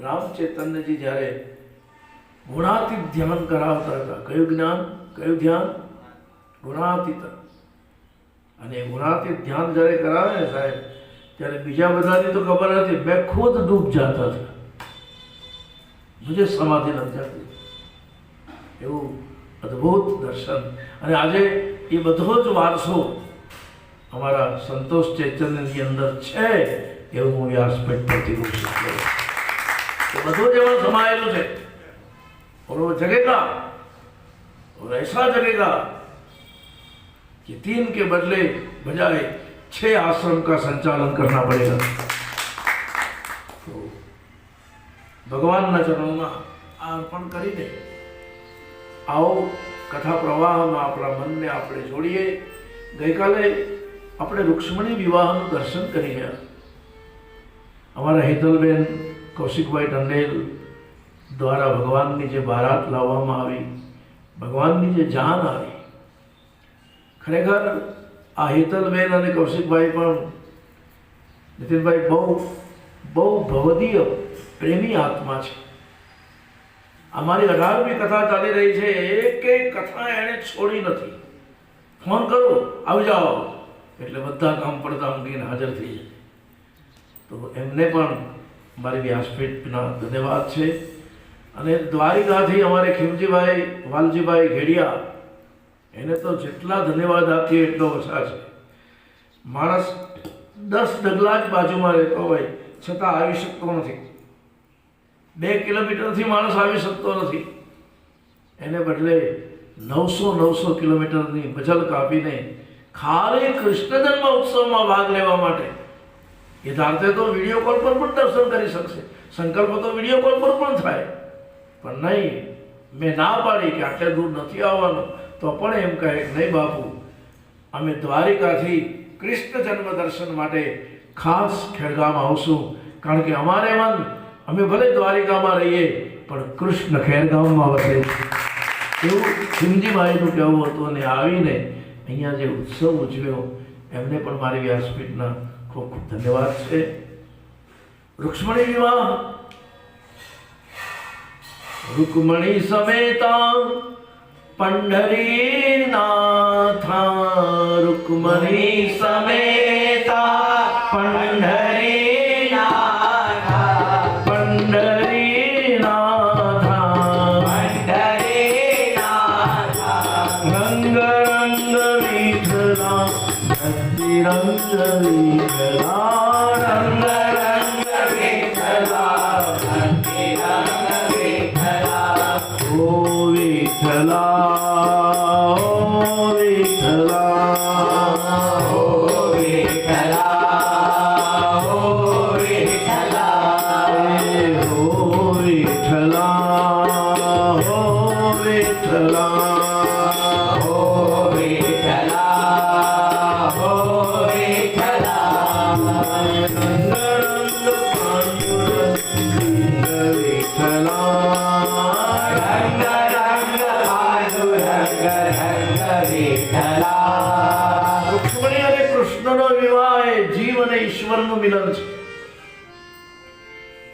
રામચૈતન્યજી જ્યારે ગુણાતીત ધ્યાન કરાવતા હતા. કયું જ્ઞાન, કયું ધ્યાન? ગુણાતીત. અને ગુણાતીત ધ્યાન જ્યારે કરાવે ને સાહેબ, ત્યારે બીજા બધાની તો ખબર નથી, મેં ખુદ ડૂબ જાતા હતા. મુझे સમાધિ લગ જાતી. એવું અદ્ભુત દર્શન. અને આજે એ બધો જ વારસો અમારા સંતોષ ચૈતન્યની અંદર છે, એવું હું વ્યાસપીઠ પરથી ઘોષિત કરું. એ બધું જ એમાં સમાયેલું છે. और वो जगेगा, और ऐसा जगेगा कि 3 के बदले बजाय 6 आश्रम का संचालन करना पड़ेगा. तो ભગવાનના ચરણોમાં આ અર્પણ કરીને આવો કથા પ્રવાહમાં આપણા મનને આપણે જોડીએ. ગઈકાલે આપણે રૂક્ષ્મણી વિવાહનું દર્શન કરી ગયા. અમારા હેતલબેન કૌશિકભાઈ ટંડેલ દ્વારા ભગવાનની જે બારાત લાવવામાં આવી, ભગવાનની જે જાન આવી, ખરેખર આ હેતલબેન અને કૌશિકભાઈ પણ નીતિનભાઈ બહુ ભવદીય પ્રેમી આત્મા છે. અમારી 18મી કથા ચાલી રહી છે, એક કથા એણે છોડી નથી. ફોન કરો, આવી જાઓ, એટલે બધા કામ પડતા મૂકીને હાજર થઈ જાય. તો એમને પણ મારી વ્યાસપીઠના ધન્યવાદ છે. અને દ્વારિકાથી અમારે ખીમજીભાઈ વાલજીભાઈ ઘેડિયા એને તો જેટલા ધન્યવાદ આપીએ એટલો ઓછા છે. માણસ 10 ડગલા જ બાજુમાં રહેતો હોય છતાં આવી શકતો નથી. 2 કિલોમીટરથી માણસ આવી શકતો નથી. એને બદલે 900 કિલોમીટરની મજલ કાપીને ખાલી કૃષ્ણ જન્મ ઉત્સવમાં ભાગ લેવા માટે એ ધારતે તો વિડીયો કોલ પર પણ દર્શન કરી શકશે, સંકલ્પ તો વિડીયો કોલ પર પણ થાય. પણ નહીં, મેં ના પાડી કે આટલે દૂર નથી આવવાનું, તો પણ એમ કહે કે નહીં બાપુ, અમે દ્વારિકાથી કૃષ્ણ જન્મ દર્શન માટે ખાસ ખેરગામ આવશું, કારણ કે અમારે મન, અમે ભલે દ્વારિકામાં રહીએ પણ કૃષ્ણ ખેરગામમાં વસે છે. એવું ખીમજીભાઈનું કહેવું હતું. અને આવીને અહીંયા જે ઉત્સવ ઉજવ્યો એમને પણ મારી વ્યાસપીઠના ખૂબ ખૂબ ધન્યવાદ છે. રૂક્ષ્મણી વિવાહ, રૂકમણી સમેતા પંઢરીનાથા, રૂકમણી સમેતા પંઢરીનાથા, પંઢરીનાથા, પંઢરીનાથા, રંગ રંગ વિઠલા, ભક્તિ રંગ વિઠલા, રંગ રંગ વિઠ્ઠલા, ભક્તિ રંગ વિઠ્ઠલા, ઓ વિઠલા, ઓ વિઠલા, ઓ વિઠ્ઠલા, ઓ વિઠ્ઠલા, હો વિઠલા, હો વિઠલા, ઓ વિઠ્ઠલા, ઓ વિઠ્ઠલા, રંગ રંગ પાંડુરંગ વિઠલા, રંગ રંગ પાંડુરંગ રંગ વિઠ્ઠલા. રૂક્ષ્મણી અને કૃષ્ણનો વિવાહ એ જીવ અને ઈશ્વરનું મિલન છે.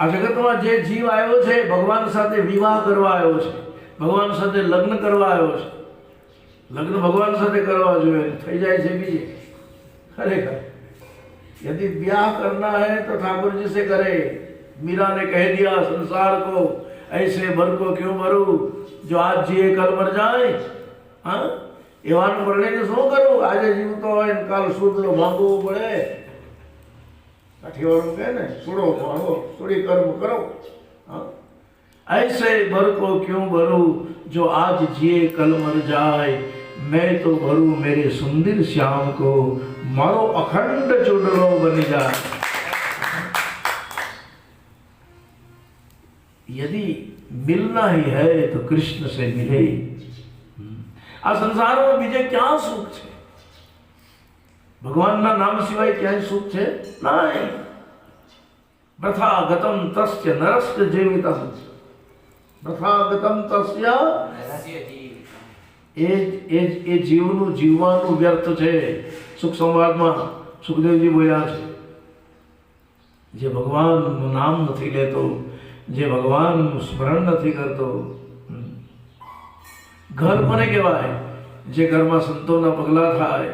આ જગતમાં જે જીવ આવ્યો છે ભગવાન સાથે વિવાહ કરવા આવ્યો છે, ભગવાન સાથે લગ્ન કરવા આવ્યો છે. લગ્ન ભગવાન સાથે કરવા જોઈએ, થઈ જાય છે બીજે. खरेखर यदि ब्याह करना है तो ठाकुर जी से करे. मीरा ने कह दिया संसार को, ऐसे भर को क्यों भरू, जो आज जिए कल मर जाए. हाँ, एवान मरने के शो करो, आज जीवतो હોય ને કાલ શુદ્ધલો ભાંગવું પડે. કાઠિયાવાડ કહે ને, સુડો ભાંગો, સુડી કર્મ કરો. हाँ, ऐसे भर को क्यों भरू, जो आज जिए कल मर जाए. मैं तो भरू मेरे सुंदर श्याम को, मारो अखंड चुडलो बन जाए. यदि मिलना ही है तो कृष्ण से मिले. आ संसार में बीजे क्या सुख है? भगवान ना नाम सिवाय क्या सुख है? नहीं. वृथा गतम तस्य नरस्य जीवितम, वृथा गतम तस्य, એ જીવનું જીવવાનું વ્યર્થ છે. સુખ સંવાદમાં સુખદેવજી બોલ્યા છે, જે ભગવાનનું નામ નથી લેતો, જે ભગવાનનું સ્મરણ નથી કરતો. ઘર કોને કહેવાય? જે ઘરમાં સંતોના પગલા થાય,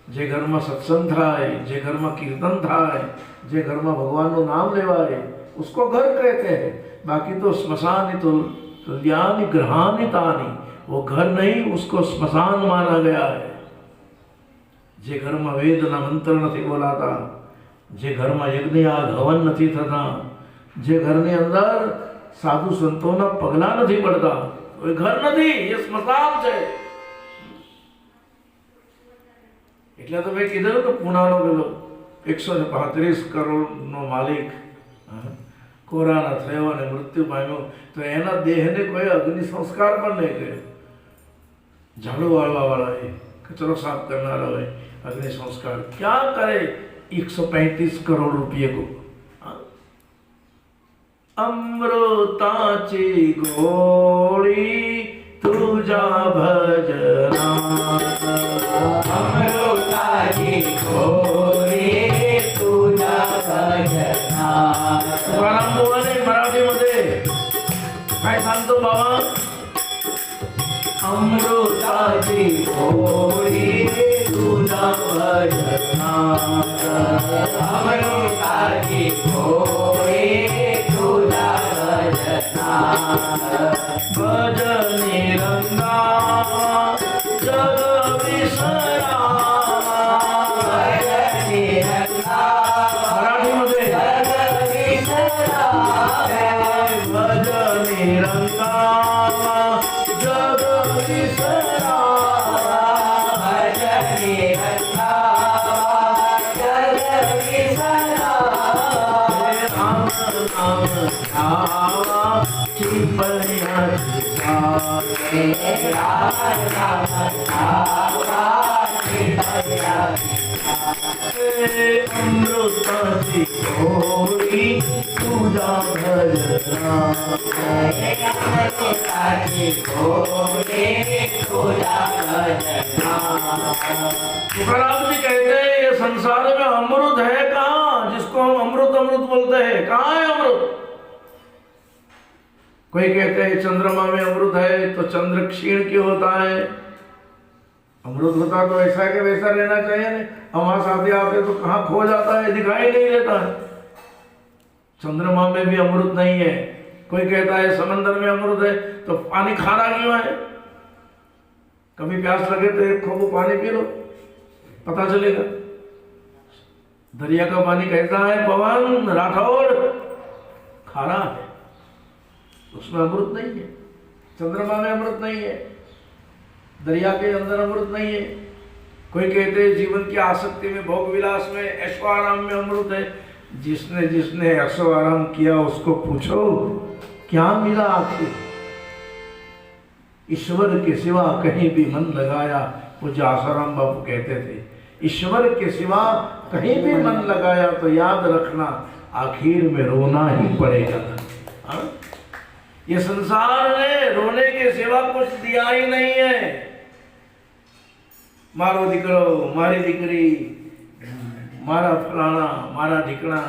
જે ઘરમાં સત્સંગ થાય, જે ઘરમાં કીર્તન થાય, જે ઘરમાં ભગવાનનું નામ લેવાય, उसको घर कहते हैं. बाकी तो स्मशान तुल्यानि ग्रहानि तानि, वो घर नहीं, उसको स्मशान माना गया है. જે ઘરમાં વેદના મંત્ર નથી બોલાતા, જે ઘરમાં યજ્ઞ યાગ હવન નથી થતા, જે ઘરની અંદર સાધુ સંતોના પગલા નથી પડતા, એ ઘર નથી, એ સ્મશાન છે. એટલે તો મેં કીધું કે પુનાનો પેલો 135 કરોડનો માલિક કોરોના થયો અને મૃત્યુ પામ્યો, તો એના દેહને કોઈ અગ્નિ સંસ્કાર પણ નહીં કર્યો. ઝાડુ વાળવા વાળા હોય, कचरो साफ करना रहे, अग्नि संस्कार क्या करे 135 करोड़ रुपये को. अमृताची गोळी तुझा भजना, अमृताची गोळी तुझा भजना. मराठीमध्ये काय सांगतो बाबा? अमृताची गोळी तुझा भजना, अमृताची गोळी तुझा भजना. भजनी रंगा जग अमृताची गोडी तुझा भजना तुकाराम जी कहते हैं ये संसार में अमृत है कहाँ, जिसको हम अमृत अमृत बोलते हैं, कहाँ है अमृत? कोई कहते हैं चंद्रमा में अमृत है तो चंद्र क्षीण क्यों होता है? अमृत होता तो ऐसा के वैसा रहना चाहिए नहीं, अमास आते आते तो कहाँ खो जाता है, दिखाई नहीं देता है। चंद्रमा में भी अमृत नहीं है। कोई कहता है समंदर में अमृत है तो पानी खारा क्यों है? कभी प्यास लगे तो एक खोपू पानी पी लो, पता चलेगा। दरिया का पानी कैसा है पवन राठौड़? खारा है, उसमें अमृत नहीं है। चंद्रमा में अमृत नहीं है, दरिया के अंदर अमृत नहीं है। कोई कहते हैं जीवन की आसक्ति में, भोग विलास में, ऐशो आराम में अमृत है। जिसने जिसने ऐशो आराम किया उसको पूछो क्या मिला आखिर? ईश्वर के सिवा कहीं भी मन लगाया, पूज्य आसाराम बापू कहते थे, ईश्वर के सिवा कहीं भी मन लगाया तो याद रखना आखिर में रोना ही पड़ेगा। हाँ? ये संसार ने रोने के सिवा कुछ दिया ही नहीं है। मारो दीकरो, मारी दीकरी, मारा फलाना, मारा ढिकना,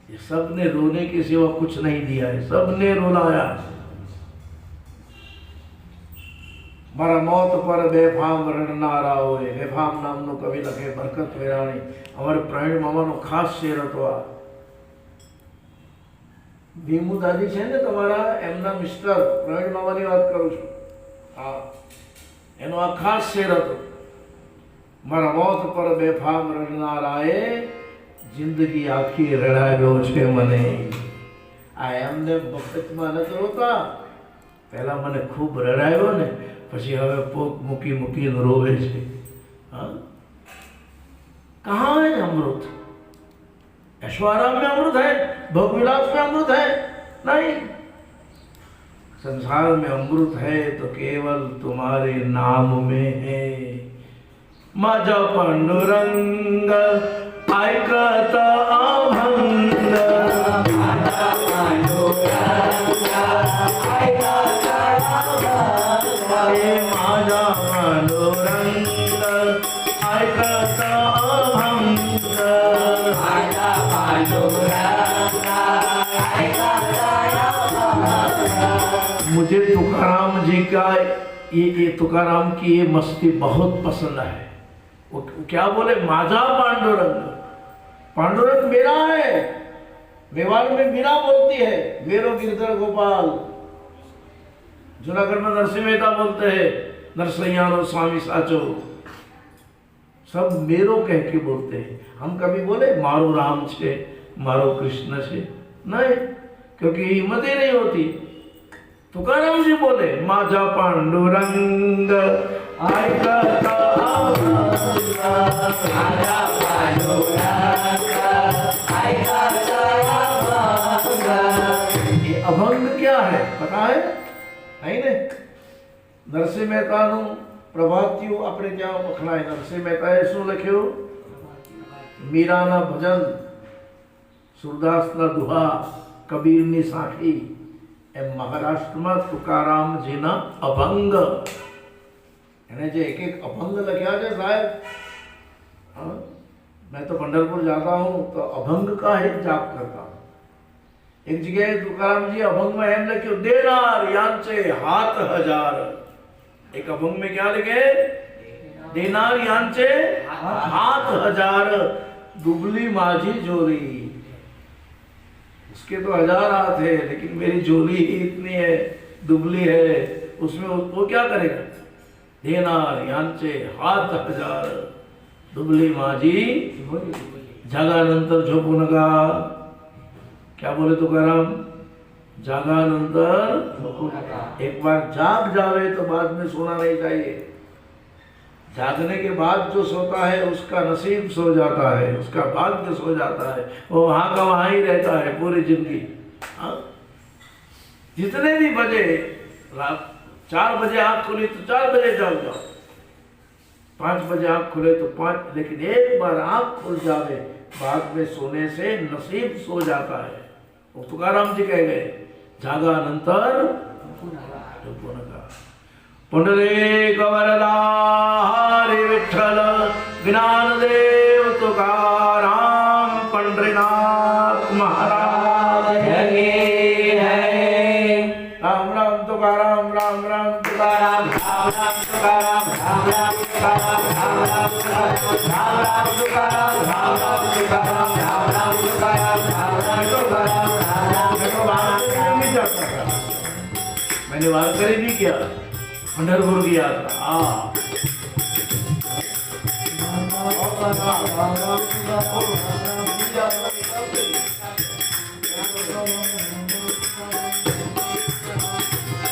ये सब ने रोने के सिवा कुछ नहीं दिया है, सब ने रुलाया। मारा मौत पर बेफाम रड़नारा होए, बेफाम नामनो कवि लखे बरकत वेराणी, अमर प्रवीण मामानो खास શેર હતો આ। ભીમુ દાદી છે ને તમારા, એમના મિસ્ટર પ્રવીણ મામાની વાત કરું છું। હા, એનો આ ખાસ શેર હતો। મારા મોત પર બેફામ રડનારાએ જિંદગી આખી રડાવ્યો છે મને। આ એમને બફતમાં નથી રોતા, પહેલા મને ખૂબ રડાવ્યો ને, પછી હવે પોક મૂકી મૂકીને રોવે છે। हाँ, कहाँ है अमृत? ऐश्वर्याराम में अमृत है, भोग विलास में अमृत है? नहीं। संसार में अमृत है तो केवल तुम्हारे नाम में है। माझा पांडुरंग ऐकत अभंग, माझा पांडुरंग ऐकत अभंग, माझा पांडुरंग ऐकत अभंग, माझा पांडुरंग ऐकत अभंग। मुझे तुकाराम जी का ये तुकाराम की ये मस्ती बहुत पसंद है। वो क्या बोले, माझा पांडुरंग, पांडुरंग मेरा है। मेवाड़ में मीरा बोलती है मेरो गिरधर गोपाल, जूनागढ़ में नरसिंह मेहता बोलते हैं नरसैयानो स्वामी साचो, सब मेरो कह के बोलते हैं। हम कभी बोले मारो राम छे, मारो कृष्ण छे? नहीं, क्योंकि हिम्मत ही नहीं होती। तुकाराम जी बोले माझा पांडुरंग ऐकत अभंग, माझा पांडुरंग ऐकत अभंग। ये अभंग क्या है पता है? नहीं ने नरसिंह मेहता नु प्रभातियों अपने क्या वखणाय। नरसिंह मेहता शू लख्यो? मीराना भजन, सूरदासना दुहा, कबीरनी साखी। एम महाराष्ट्र में तुकाराम जी ना अभंग, એને જે એક એક અભંગ લખ્યા છે સાહેબ। हाँ, मैं तो पंढरपुर जाता हूँ तो अभंग का ही जाप करता हूँ। एक जगह तुकाराम जी अभंग में एम लख्यो देनार यांचे हाथ हजार। एक अभंग में क्या लिखे? देनार यांचे हाथ हजार, दुबली माझी जोरी। उसके तो 1000 हाथ है, लेकिन मेरी झोली ही इतनी है, दुबली है, उसमें वो क्या करेगा? देनार यांचे हाथ हजार, दुबली माझी जागानंतर झोपू नका। क्या बोले तुकाराम? जागानंतर एक बार जाग जावे तो बाद में सोना नहीं चाहिए। जागने के बाद जो सोता है उसका नसीब सो जाता है, उसका भाग्य सो जाता है, वो वहाँ का वहाँ ही रहता है पूरी जिंदगी। हाँ? जितने भी बजे, रात 4 बजे आँख खुली तो 4 बजे जाग जाओ, 5 बजे आँख खुले तो 5, लेकिन एक बार आँख खुल जावे बाद में सोने से नसीब सो जाता है। वो तुकाराम जी कह गए, जागा नंतर पुंडरीक वरदा हरि विठ्ठल ज्ञानदेव तुकाराम पंडरीनाथ महाराज जगी है। राम राम तुकाराम, राम राम तुकाराम, राम राम तुकाराम, राम राम तुकाराम, राम राम तुकाराम, राम राम तुकाराम, राम राम तुकाराम, राम राम तुकाराम, राम राम तुकाराम। नहीं जाता था, मैंने वारकरी नहीं किया, पंढरपुर की यात्रा।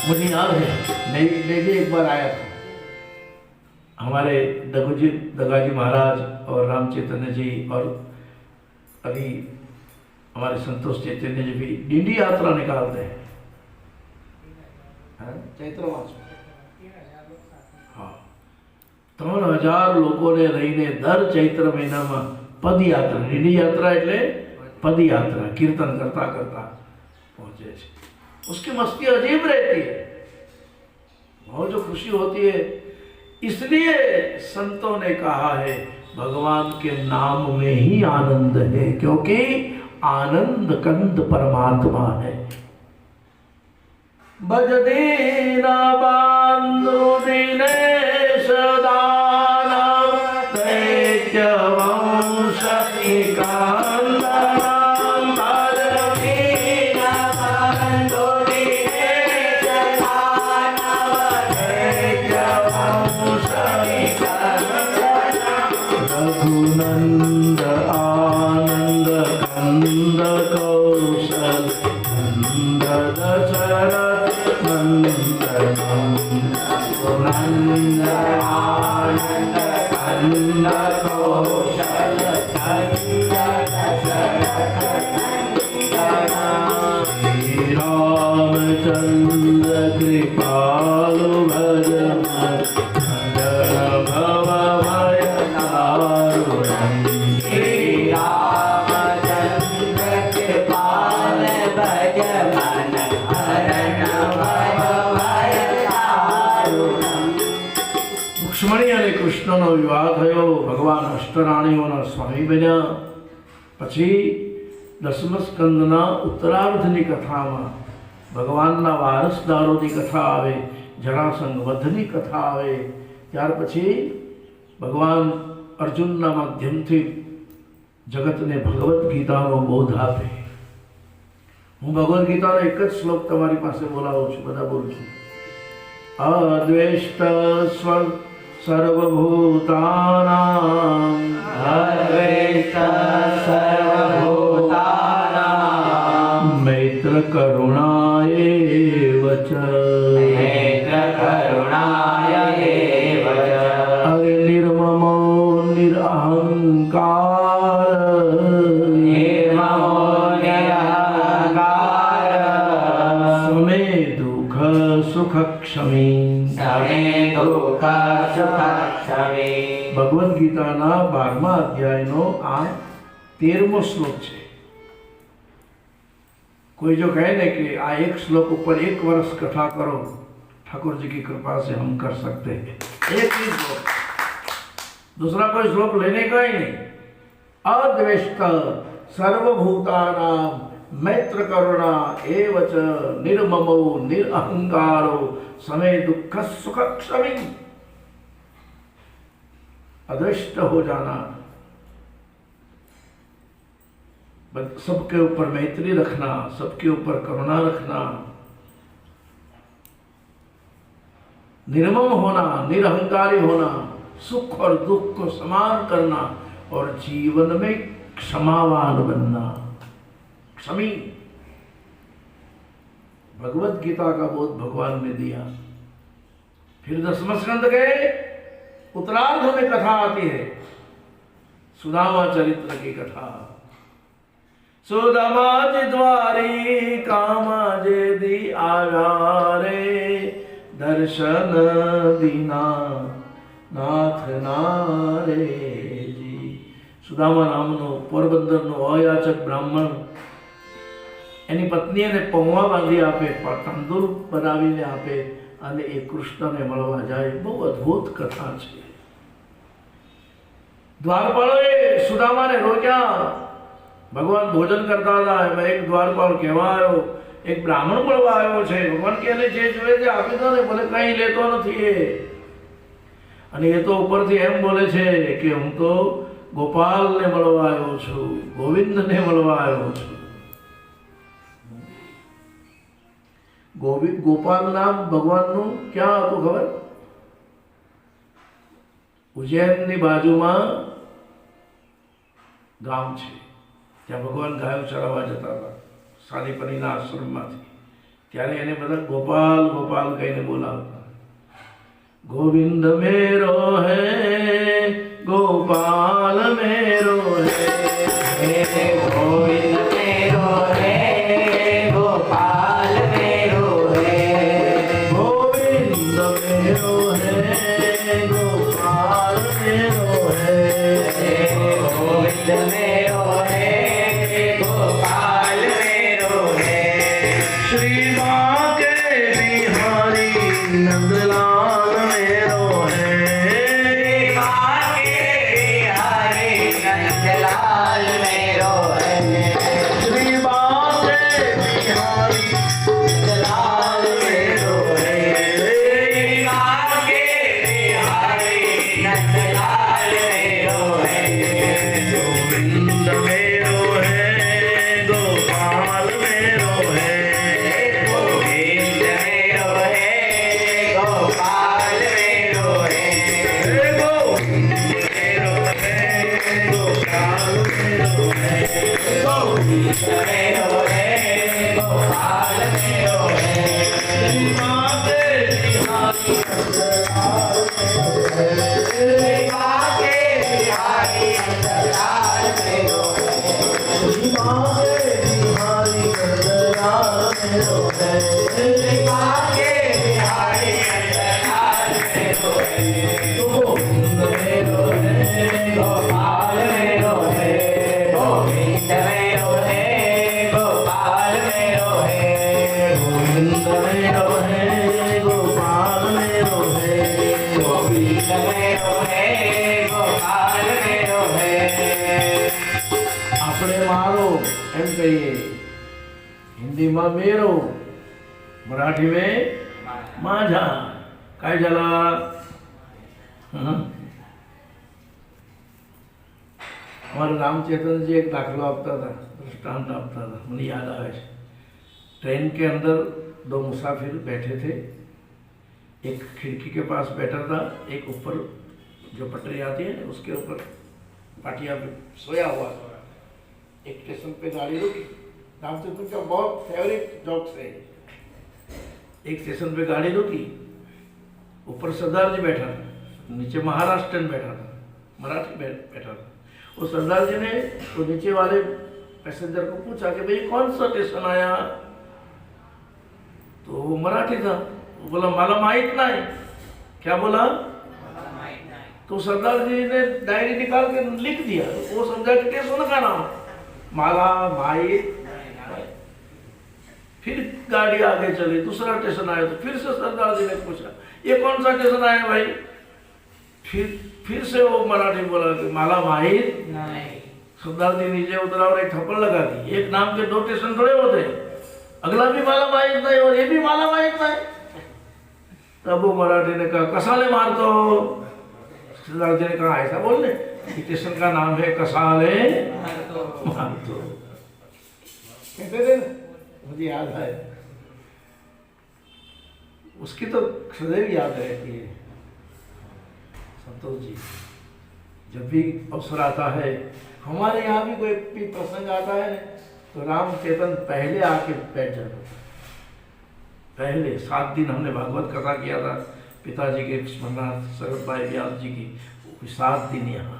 मुझे याद है, मैं भी एक बार आया था, हमारे दगाजी महाराज और राम चैतन्य जी और अभी हमारे संतोष चैतन्य जी भी डिंडी यात्रा निकालते हैं चैत्र मास में। हाँ, 3000 લોકોને લઈને દર ચૈત્ર મહિનામાં પદયાત્રા, ડીડી यात्रा એટલે पदयात्रा कीर्तन करता करता पहुंचे। उसकी मस्ती अजीब रहती है, बहुत जो खुशी होती है। इसलिए संतों ने कहा है भगवान के नाम में ही आनंद है, क्योंकि आनंद कंद परमात्मा है। भज दीना बंधु दिनेश दाना दैत्य वंश निकांदनाम। भज दीना बंधु दिनेश दाना दैत्य वंश निकांदनाम। रघुनंद आनंद कंद कौशल नंद दशरथ नंद आनंद कंद कौशल नंद दशरथ। श्री रामचंद्र कृपालु भज भव भय दारुणं। श्री रामचंद्र कृपाल भज मन हरण भव भय दारुणं। रुक्ष्मणी અને કૃષ્ણનો વિવાહ થયો, ભગવાન અષ્ટરાણીઓના સ્વામી બન્યા। પછી 10મ સ્કંદના ઉત્તરાર્ધની કથામાં ભગવાનના વારસદારોની કથા આવે, જરાસંઘ વધની કથા આવે। ત્યાર પછી ભગવાન અર્જુનના માધ્યમથી જગતને ભગવદ્ ગીતાનો બોધ આપે। હું ભગવદ્ ગીતાનો એક જ શ્લોક તમારી પાસે બોલાવું છું, બધા બોલું છું। અદ્વેષ્ટ સર્વભૂતાનાં અદ્વૈત સર્વભૂતાનાં મૈત્ર કરુણાયેવ ચ નેત્ર કરુણાય એવ ચ અરે નિર્મમો નિરહંકાર નિર્મમો નિરહંકાર સમે દુઃખ સુખ ક્ષમી। સમે દુઃખ સુખ ક્ષમી। ભગવદ્ ગીતાના 12મા અધ્યાયનો આ 13મો શ્લોક છે। कोई जो कहे ना कि आ एक श्लोक ऊपर 1 वर्ष कथा करो, ठाकुर जी की कृपा से हम कर सकते हैं। एक ही श्लोक, दूसरा कोई श्लोक लेने का ही नहीं। अद्वेष्ट सर्वभूतानां मैत्र करुणा एव च निर्ममो निरहंकारो समे दुःख सुख क्षमी। अद्वेष्ट हो जाना, सबके ऊपर मैत्री रखना, सबके ऊपर करुणा रखना, निर्मम होना, निरहंकारी होना, सुख और दुख को समान करना और जीवन में क्षमावान बनना, क्षमी। भगवत गीता का बोध भगवान ने दिया। फिर 10वें स्कंद गए, उत्तरार्ध में कथा आती है, सुदामा चरित्र की कथा। सुदामा जी द्वारी कामा जे दी आगारे, दर्शन बिना नाथ नारे जी। સુદામા નામનો પોરબંદરનો અયાચક બ્રાહ્મણ એની પત્નીને પૌવા બાંધી આપે, તંદુર બનાવીને આપે અને એ કૃષ્ણને મળવા જાય. બહુ અદ્ભુત કથા છે. દ્વારપાળોએ સુદામાને રોક્યા. ભગવાન ભોજન કરતા હતા, એમાં એક દ્વારપાળ કહેવા આવ્યો, એક બ્રાહ્મણ મળવા આવ્યો છે. ભગવાન કે જે જોઈએ તે આપી દો ને, ભલે કંઈ લેતો નથી એ. અને એ તો ઉપરથી એમ બોલે છે કે હું તો ગોપાલને મળવા આવ્યો છું, ગોવિંદને મળવા આવ્યો છું. ગોપાલ નામ ભગવાનનું ક્યાં હતું ખબર? ઉજ્જૈનની બાજુમાં ગામ છે, ત્યાં ભગવાન ગાયો ચરાવવા જતા હતા સાદીપનીના આશ્રમમાંથી. ત્યારે એને બધા ગોપાલ ગોપાલ કહીને બોલાવતા. गोविंद मेरो है गोपाल मेरो है, गोविंद मेरो है गोपाल मेरो है, गोविंद मेरो है गोपाल मेरो है, गोविंद मेरो है गोपाल मेरो है, श्री माँ के बिहारी नंदलाल हिंदी में मेरो, मराठी में माझा. काय झाला? हमारे रामचेतन जी एक दाखलो आपता था, दृष्टांत आपता था, मुझे याद आया. ट्रेन के अंदर दो मुसाफिर बैठे थे. एक खिड़की के पास बैठा था, एक ऊपर जो पटरी आती है उसके ऊपर पाटिया पे सोया हुआ था. एक स्टेशन पे गाड़ी रुकी. रामचंद्र का बहुत फेवरेट जोक्स है. एक स्टेशन पे गाड़ी रुकी, ऊपर सरदार जी बैठा था, नीचे महाराष्ट्रन बैठा था, मराठी बैठा था. वो सरदार जी ने तो नीचे वाले पैसेंजर को पूछा कि भाई कौन सा स्टेशन आया? तो वो मराठी था. वो बोला मला माहित नाही. क्या बोला? तो सरदार जी ने डायरी निकाल के लिख दिया. वो समझा कि स्टेशन का नाम माला माहित. फिर गाड़ी आगे चली, दूसरा स्टेशन आया तो फिर से सरदार जी ने पूछा ये कौन सा स्टेशन आया भाई? फिर से वो मराठी बोला कि माला माहित नहीं. सरदार जी नीचे उतरा और एक थप्पड़ लगा दी. एक नाम के दो स्टेशन थोड़े होते, अगला भी माला माहित नहीं और ये भी माला माहित नहीं. तब वो मराठी ने कहा कसाले मारतो. सरदार जी ने कहा ऐसा बोलने, स्टेशन का नाम है कसाले मारतो. कहते थे ना, मुझे याद है. उसकी तो सदैव याद रहती है. संतोष जी जब भी अवसर आता है, हमारे यहाँ भी कोई भी प्रसंग आता है तो रामचेतन पहले आके बैठ जाता था. पहले 7 दिन हमने भागवत कथा किया था, पिताजी के स्मरणार्थ शरद भाई व्यास जी की 7 दिन यहाँ।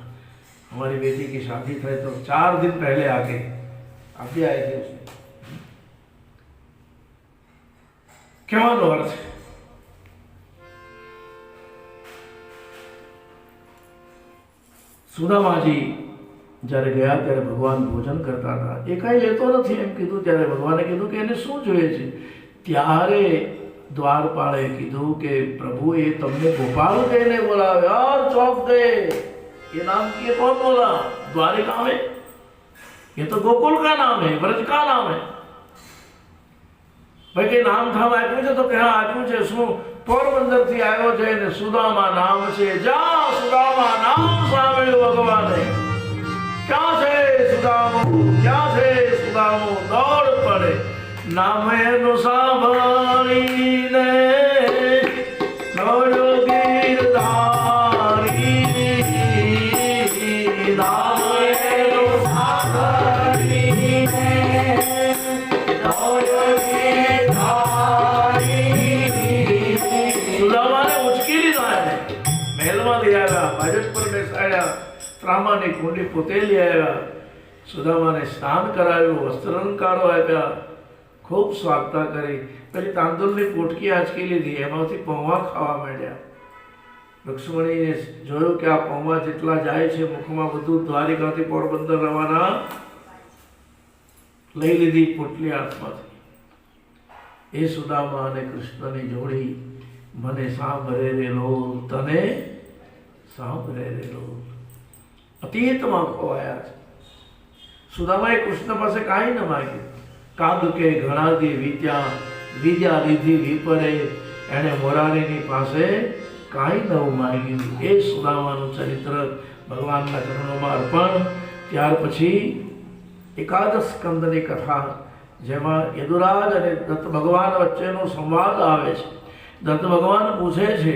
हमारी बेटी की शादी थी तो 4 दिन पहले आके आप भी आए थे उसमें। કહેવાનો અર્થ સુદામાજી જ્યારે ગયા ત્યારે ભગવાન ભોજન કરતા હતા, એ કાંઈ લેતો નથી એમ કીધું ત્યારે ભગવાને કીધું કે એને શું જોઈએ છે? ત્યારે દ્વારપાળે કીધું કે પ્રભુ એ તમને ગોપાલ કહીને બોલાવે। और चौक गए, ये नाम किए कौन बोला? द्वारिका में, ये तो गोकुल का नाम है, व्रज का नाम है। भाई के नाम थाम આપ્યું છે તો કે હા આપ્યું છે। શું પોરબંદર થી આવ્યો છે ને સુદામા નામ છે। જા સુદામા નામ સાંભળ્યું ભગવાને। ક્યાં છે સુદામો? ક્યાં છે સુદામો? દોડ પડે નામ એનું સાંભળીને દોડ્યો ગીરધારી। નામ એનું સાંભળીને દોડ્યો સુદામાને ઉચકી લીધા એને મહેલમાં લઈ આવ્યા, બાજટ પર બેસાડ્યા, ત્રામાની કુંડી પોતે લઈ આવ્યા, સુદામાને સ્નાન કરાવ્યું, વસ્ત્રાલંકારો આપ્યા, ખૂબ સ્વાગતા કરી। પછી તાંદુળની પોટકી આંચકી લીધી, એમાંથી પૌવા ખાવા માંડ્યા। લક્ષ્મણીને જોયું કે આ પૌવા જેટલા જાય છે મુખમાં બધું દ્વારિકાથી પોરબંદર રવાના લઈ લીધી પોટલી હાથમાંથી। એ સુદામા અને કૃષ્ણની જોડી મને સાંભળે રે લોલ, તને સાંભળે રે લોલ। અતીતમાં ખોવાયા છે। સુદામાએ કૃષ્ણ પાસે કાંઈ ન માગ્યું। કાગ કે ઘણા દી વીત્યા, વિદ્યા લીધી વિપરે, એણે મોરારીની પાસે કાંઈ નવું માગ્યું। એ સુદામાનું ચરિત્ર ભગવાનના ચરણોમાં અર્પણ। ત્યાર પછી એકાદશ સ્કંદની કથા, જેમાં યદુરાજ અને દત્ત ભગવાન વચ્ચેનો સંવાદ આવે છે। દત્ત ભગવાન પૂછે છે,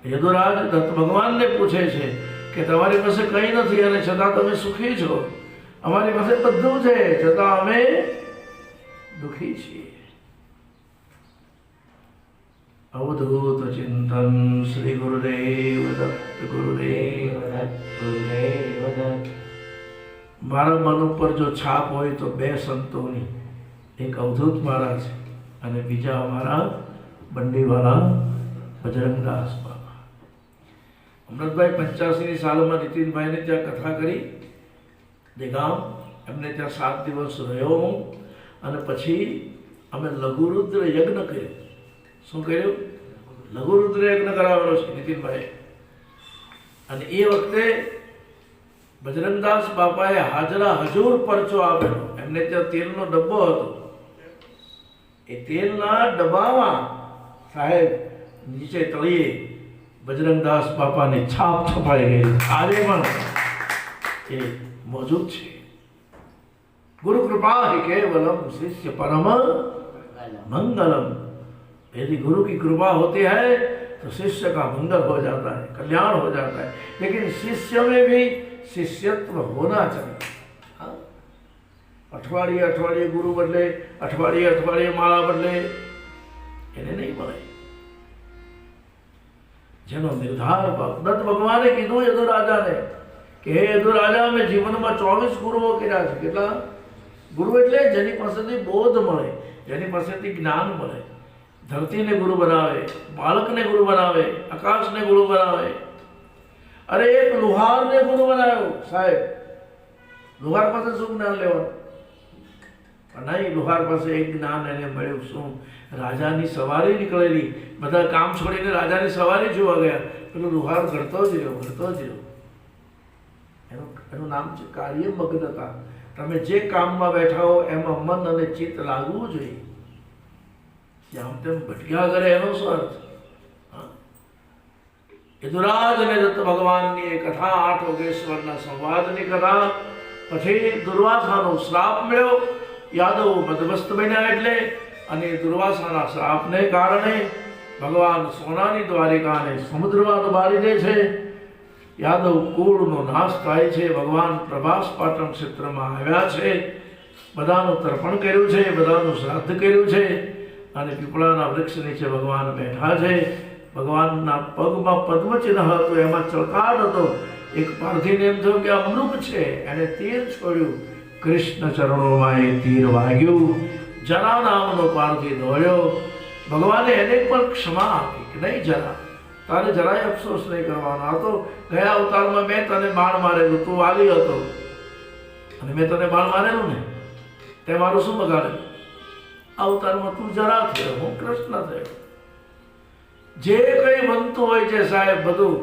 યદુરાજ દત્ત ભગવાનને પૂછે છે કે તમારી પાસે કંઈ નથી અને છતાં તમે સુખી છો। અમારી પાસે બધું છે છતાં અમે દુઃખી છીએ। અવધૂત ચિંતન શ્રી ગુરુદેવ દત્ત, ગુરુદેવ દત્ત, ગુરુદેવ દત્ત। મારા મન ઉપર જો છાપ હોય તો 2 સંતોની, એક અવધૂત મહારાજ અને બીજા અમારા બંડીવાળા બજરંગદાસ બાબા। અમૃતભાઈ 85ની સાલમાં નીતિનભાઈને ત્યાં કથા કરી દેગામ, એમને ત્યાં 7 દિવસ રહ્યો હું અને પછી અમે લઘુરુદ્ર યજ્ઞ કર્યો। શું કર્યું? લઘુરુદ્ર યજ્ઞ કરાવેલો છે નીતિનભાઈ। અને એ વખતે બજરંગદાસ બાપાએ હાજરા હજુર પરચો આપેલો। એમને ત્યાં તેલનો ડબ્બો હતો, એ તેલના ડબ્બામાં સાહેબ નીચે તળિયે બજરંગદાસ બાપાની છાપ છપાઈ ગઈ, આજે પણ એ મોજૂદ છે। गुरु कृपा ही केवलम शिष्य परम मंगलम। यदि गुरु की कृपा होती है तो शिष्य का मंगल हो जाता है, कल्याण हो जाता है। लेकिन शिष्य में भी शिष्यत्व होना चाहिए। अठवाडिये अठवाडिये गुरु बदले, अठवाडिये अठवाडिये माला बदले, એને નહીં મળે। જેનો નિર્ધાર દત્ત ભગવાને કીધું યદુરાજાને કે હે યદુરાજા, મેં જીવનમાં 24 ગુરુઓ કર્યા છે। કેટલા ગુરુ? એટલે જેની પાસેથી બોધ મળે, જેની પાસેથી જ્ઞાન મળે। ધરતીને ગુરુ બનાવે, બાળકને ગુરુ બનાવે, આકાશને ગુરુ બનાવે। અરે એક લુહારને ગુરુ બનાવ્યો સાહેબ। લુહાર પાસે શું જ્ઞાન લેવાનું? નહીં, લુહાર પાસે એક જ્ઞાન એને મળ્યું। શું? રાજાની સવારી નીકળેલી, બધા કામ છોડીને રાજાની સવારી જોવા ગયા। પેલો લુહાર ઘડતો જ રહ્યો, ઘડતો જ રહ્યો। એનું નામ છે કાર્યમગ્નતા। તમે જે કામમાં બેઠા હો એમાં મન અને ચિત્ત લાગવું જોઈએ। આમ તેમ ભટક્યા કરે એનો શું અર્થ? યદુરાજ અને દત્ત ભગવાનની એ કથા, 8 યોગેશ્વરના સંવાદની કથા। પછી દુર્વાસાનો શ્રાપ મળ્યો। યાદવ મદમસ્ત બન્યા એટલે, અને દુર્વાસાના શ્રાપને કારણે ભગવાન સોનાની દ્વારિકાને સમુદ્રમાં ડુબાડી દે છે। યાદવ કુળનો નાશ થાય છે। ભગવાન પ્રભાસ પાટણ ક્ષેત્રમાં આવ્યા છે, બધાનું તર્પણ કર્યું છે, બધાનું શ્રાદ્ધ કર્યું છે, અને પીપળાના વૃક્ષ નીચે ભગવાન બેઠા છે। ભગવાનના પગમાં પદ્મચિહ્ન હતું, એમાં ચળકાટ હતો. એક પારધીને એમ થયું કે આ મૃગ છે, એને તીર છોડ્યું. કૃષ્ણ ચરણોમાં એ તીર વાગ્યું. જરા નામનો પારધી દોડ્યો. ભગવાને એને પણ ક્ષમા આપી કે નહીં જરા, તારે જરાય અફસોસ નહીં કરવાનો. આ તો ગયા અવતારમાં મેં તને બાણ મારેલું, તું વાલી હતો અને મેં તને બાણ મારેલું ને, તે મારું શું બગાડેલું? આ અવતારમાં તું જરા થયો, હું કૃષ્ણ થયો. જે કંઈ બનતું હોય છે સાહેબ, બધું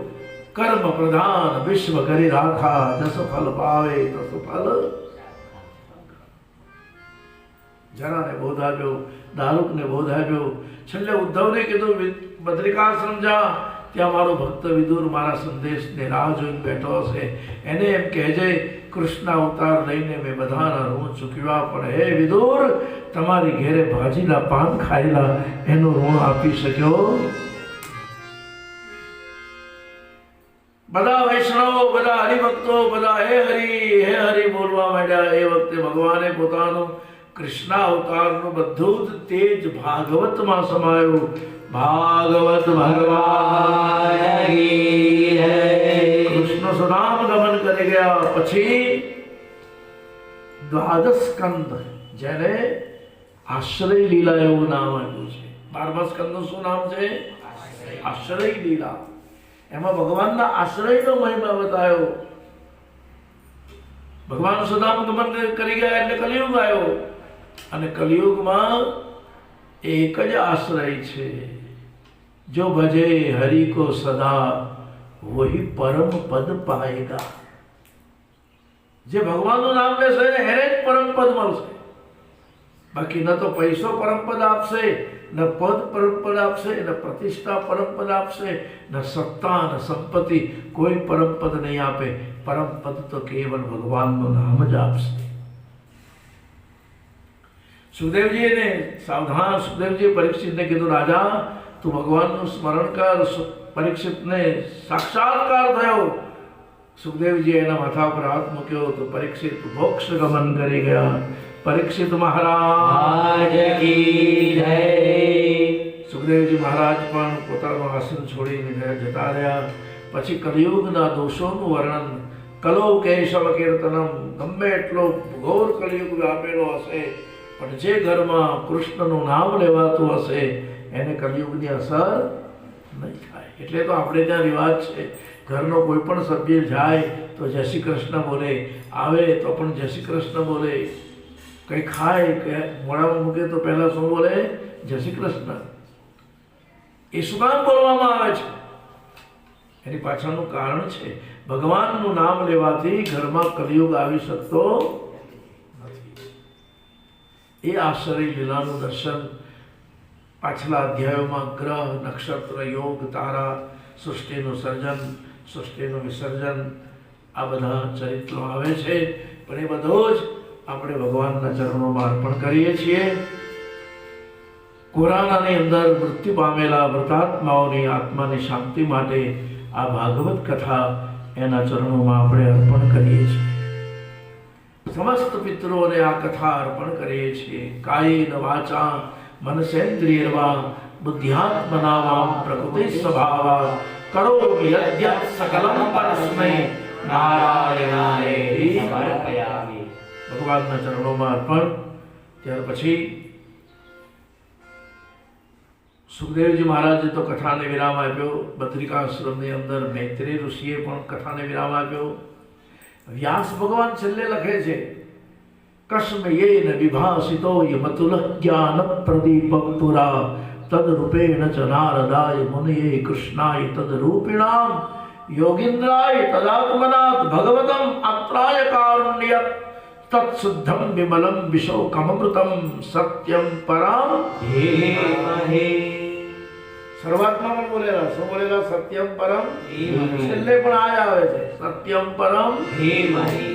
કર્મ પ્રધાન વિશ્વ કરી રાખા, જસ ફલ પાવે તસ ફલ. જરાને બોધ આપ્યો, દારૂકને બોધ આપ્યો. છેલ્લે ઉદ્ધવને કીધું બદ્રિકાશ્રમ જા, ત્યાં મારો ભક્ત વિદુર મારા સંદેશને રાહ જોઈને બેઠો હશે. એને એમ કહેજે કૃષ્ણ અવતાર લઈને મેં બધાના ઋણ ચૂક્યા, પણ હે વિદુર, તમારી ઘેરે ભાજીના પાન ખાયેલા એનું ઋણ આપી શક્યો. બધા વૈષ્ણવો, બધા હરિભક્તો, બધા હે હરિ બોલવા માંડ્યા. એ વખતે ભગવાને પોતાનું કૃષ્ણ અવતારનું બધું જ તેજ ભાગવતમાં સમાયું. ભાગવત ભગવાન કી જય. કૃષ્ણ સુધામ ગમન કરી ગયા. પછી દ્વાદશ સ્કંદ, જેને આશ્રય લીલા એવું નામ આપ્યું છે. 12મા સ્કંદનું શું નામ છે? આશ્રય લીલા. એમાં ભગવાનના આશ્રયનો મહિમા બતાવ્યો. ભગવાન સુધામ ગમન કરી ગયા એટલે કલિયુગ આવ્યો, અને કલિયુગમાં એક જ આશ્રય છે. જો ભજે હરિ કો સદા વહી પરમ પદ પાએગા. જે ભગવાનનું નામ લેશે એને જ પરમ પદ મળશે. બાકી ન તો પૈસો પરમ પદ આપશે, ન પદ પરમ પદ આપશે, ન પ્રતિષ્ઠા પરમ પદ આપશે, ન સત્તા ન સંપત્તિ, કોઈ પરમ પદ નહીં આપે. પરમ પદ તો કેવલ ભગવાનનું નામ જ આપશે. સુખદેવજીને સાવધાન, સુખદેવજીએ પરીક્ષિતને કીધું, રાજા તું ભગવાનનું સ્મરણ કર. પરીક્ષિતને સાક્ષાત્કાર થયો. સુખદેવજી એના માથા પર હાથ મૂક્યો તો પરીક્ષિત મોક્ષ ગમન કરી ગયા. પરીક્ષિત મહારાજ કી જય. સુખદેવજી મહારાજ પણ પોતાનું આસન છોડીને જતા રહ્યા. પછી કલિયુગના દોષોનું વર્ણન, કલો કેશવ કીર્તનમ. ગમે એટલો ઘોર કલિયુગ વ્યાપેલો હશે, પણ જે ઘરમાં કૃષ્ણનું નામ લેવાતું હશે એને કલિયુગની અસર નહીં થાય. એટલે તો આપણે ત્યાં રિવાજ છે, ઘરનો કોઈ પણ સભ્ય જાય તો જય શ્રી કૃષ્ણ બોલે, આવે તો પણ જય શ્રી કૃષ્ણ બોલે, કંઈ ખાય કે મોઢામાં મૂકે તો પહેલાં શું બોલે? જય શ્રી કૃષ્ણ. એ શું કામ બોલવામાં આવે છે? એની પાછળનું કારણ છે, ભગવાનનું નામ લેવાથી ઘરમાં કલિયુગ આવી શકતો નથી. એ આશ્રય લીલાનું દર્શન પાછલા અધ્યાયોમાં ગ્રહ, નક્ષત્ર, યોગ, તારા, સૃષ્ટિનું સર્જન, સૃષ્ટિનું વિસર્જન, આ બધા ચરિત્રો આવે છે. પણ એ બધો જ આપણે ભગવાનના ચરણોમાં અર્પણ કરીએ છીએ. કોરોનાની અંદર મૃત્યુ પામેલા વ્રતાત્માઓની આત્માની શાંતિ માટે આ ભાગવત કથા એના ચરણોમાં આપણે અર્પણ કરીએ છીએ. સમસ્ત પિતૃઓને આ કથા અર્પણ કરીએ છીએ. કાયેન વાચા મનસેન્દ્રિયર્વા બુદ્ધ્યાત્મના વામ પ્રકૃતિ સ્વભાવા કરોમિ યદ્યત સકલમ પરસ્મૈ નારાયણાય સમર્પયામિ. ભગવાનના ચરણોમાં અર્પણ. ત્યાર પછી સુખદેવજી મહારાજે તો કથાને વિરામ આપ્યો. બદ્રિકાશ્રમની અંદર મૈત્રેય ઋષિએ પણ કથાને વિરામ આપ્યો. વ્યાસ ભગવાન છેલ્લે લખે છે, કસ્મયેન વિભાસિતો યમતુલ જ્ઞાન પ્રદીપ પુરા તદરૂપેણ ચ નારદાય મુનયે કૃષ્ણાય તદરૂપિણામ યોગીન્દ્રાય તદાત્મનાથ ભગવતમ આત્રાય કારુણ્યત તત્શુદ્ધમ વિમલમ વિશોકમૃતમ સત્યમ પરામ ધીમહિ. શરૂઆતમાં પણ બોલેલા, શું બોલેલા? સત્યમ પરમ ધીમહિ. છેલ્લે પણ આ જ આવે છે, સત્યમ પરમ ધીમહિ.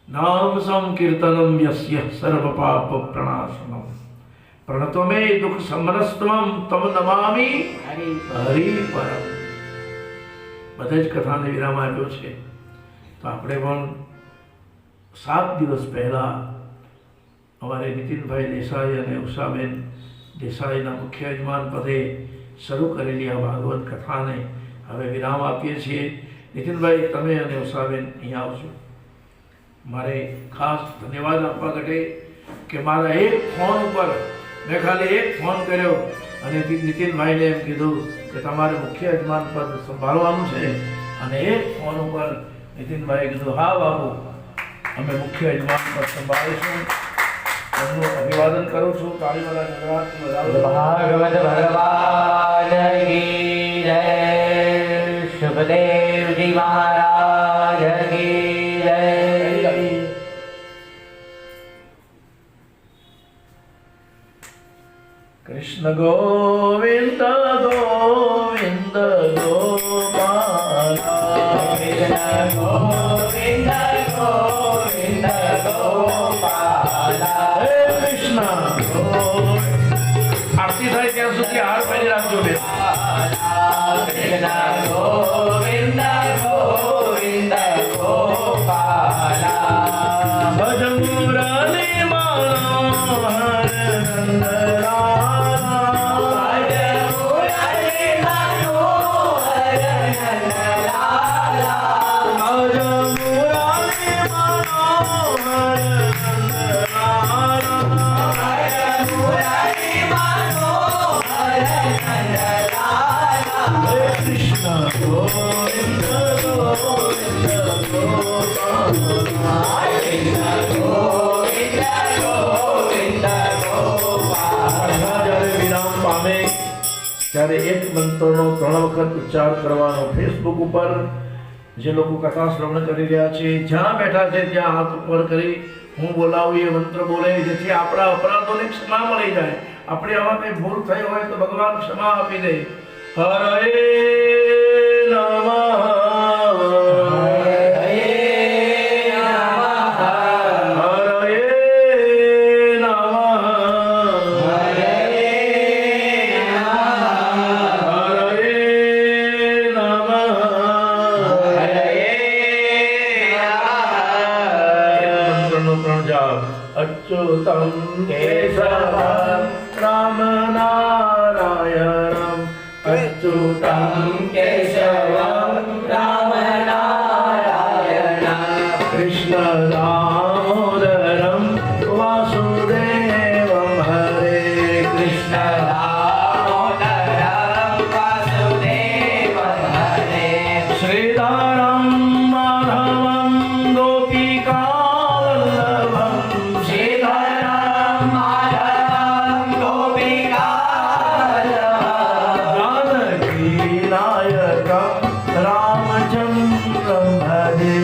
નામ સંકીર્તનમ યસ્ય સર્વ પાપ પ્રણાશનમ પ્રણતમે દુઃખ સમરસ્તમમ તમ નમામિ હરિ પરમ. બધે જ કથાને વિરામ આપ્યો છે. તો આપણે પણ 7 દિવસ પહેલા અમારે નીતિનભાઈ દેસાઈ અને ઉષાબેન દેસાઈના મુખ્ય યજમાન પદે શરૂ કરેલી આ ભાગવત કથાને હવે વિરામ આપીએ છીએ. નીતિનભાઈ, તમે અને ઉષાબેન અહીંયા આવશો. મારે ખાસ ધન્યવાદ આપવા ઘટે કે મારા એક ફોન ઉપર મેં ખાલી એક ફોન કર્યો અને નીતિનભાઈને એમ કીધું કે તમારે મુખ્ય યજમાન પદ સંભાળવાનું છે, અને એક ફોન ઉપર નીતિનભાઈએ કીધું હા બાબુ, અમે મુખ્ય યજમાન પદ સંભાળીશું. એમનું અભિવાદન કરું છું. તાળીવાળા નવરાત્રિ વધાવો. ભાગવત ભગવાન કી જય. સુખદેવજી મહારાજ કી જય. કૃષ્ણ ગોવિંદ ગોવિંદ ગોપાલા, કૃષ્ણ ગોવિંદ ગોવિંદ ગોપાલા. હે કૃષ્ણ આરતી થાય ત્યાં સુધી હાર પહેરી રાખજો બેન. કૃષ્ણ ગોવિંદ ગોવિંદ ગોપાલા. ભજ મુરલી મનોહર નંદલાલા, ભજ મુરલી મનોહર નંદલાલા. ભજ મુરલી મનોહર નંદલાલા, ભજ મુરલી મનોહર નંદલાલા. હે કૃષ્ણ ગોવિંદ ગોવિંદ ગોપાલા. કૃષ્ણ ગોવિંદ ગોવિંદ ગોપાલા. જ્યારે વિરામ પામે ત્યારે એક મંત્રનો 3 વખત ઉચ્ચાર કરવાનો. ફેસબુક ઉપર જે લોકો કથા શ્રવણ કરી રહ્યા છે, જ્યાં બેઠા છે ત્યાં હાથ ઉપર કરી હું બોલાવું એ મંત્ર બોલે, જેથી આપણા અપરાધોની ક્ષમા મળી જાય. આપણે આમાં કંઈ ભૂલ થઈ હોય તો ભગવાન ક્ષમા આપી દે. હરે નમઃ, હરે નમઃ, હરે નમઃ, હરે નમઃ. અચ્યુતમ કેશવમ રામ નારાયણમ, અચ્યુતમ કેશવમ રામ નારાયણ. કૃષ્ણ દામોદરમ વાસુદેવમ હરે કૃષ્ણ દામોદરમ વાસુદેવ હરે. શ્રીધરમ માધવમ ગોપિકાવલ્લભમ, શ્રીધરમ માધવમ ગોપિકાવલ્લભમ. જાનકી નાયકમ રામચંદ્રમ ભજે.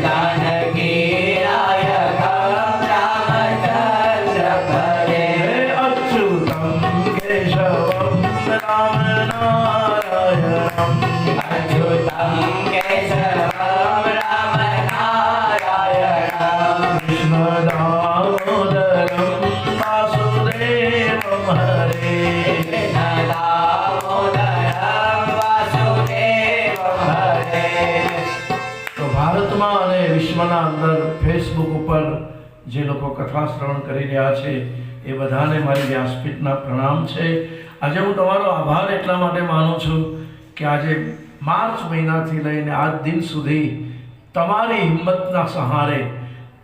જાનકી નાયકમ રામચંદ્ર ભજે. હે અચ્યુતમ કેશવમ રામ નારાયણમ, અચ્યુતમ કેશવમ રામ નારાયણ. કૃષ્ણ દામોદરમ વાસુદેવમ હરે. કૃષ્ણ દામોદરમ વાસુદેવ હરે. તો ભારતમાં અને વિશ્વના અંદર ફેસબુક ઉપર જે લોકો કથા શ્રવણ કરી રહ્યા છે એ બધાને મારી વ્યાસપીઠના પ્રણામ છે. આજે હું તમારો આભાર એટલા માટે માનું છું કે આજે માર્ચ મહિનાથી લઈને આજ દિન સુધી તમારી હિંમતના સહારે,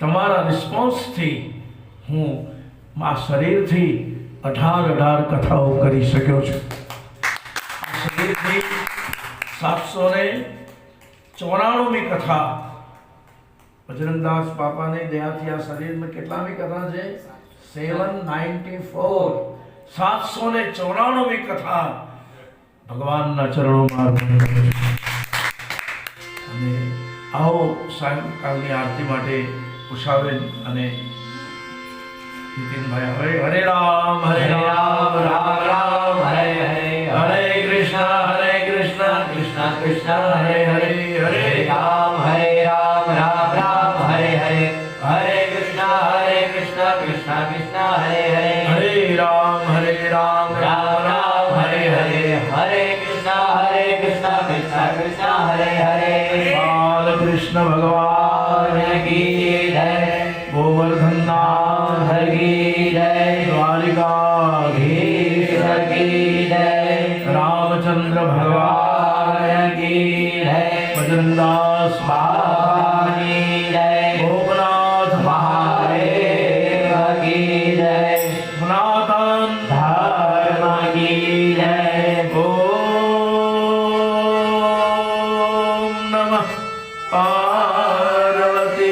તમારા રિસ્પોન્સથી હું આ શરીરથી 18 કથાઓ કરી શક્યો છું. આ શરીરથી 794મી કથા બજરંગદાસ બાપાની દયાથી આ શરીરમાં કેટલામી કથા છે? 794. 794મી કથા ભગવાનના ચરણોમાં અર્પણ કરું છું. અને આવો સાયંકાલની આરતી માટે ઉષાબેન અને નીતિનભાઈ. હવે હરે રામ હરે રામ રામ રામ હરે હરે. હરે કૃષ્ણ કૃષ્ણ કૃષ્ણ હરે હરે. હરે રામ રામ રામ હરે હરે. હરે કૃષ્ણ કૃષ્ણ કૃષ્ણ હરે હરે. હરે રામ રામ રામ હરે હરે. હરે કૃષ્ણ કૃષ્ણ કૃષ્ણ હરે હરે. બાલકૃષ્ણ ભગવાન કી જય. ગોવર્ધનનાથ કી જય. દ્વારિકા કી જય. રામ दास बाबा की जय। गोपनाथ महादेव की जय। सनातन धर्म की जय। ओम नमः पार्वती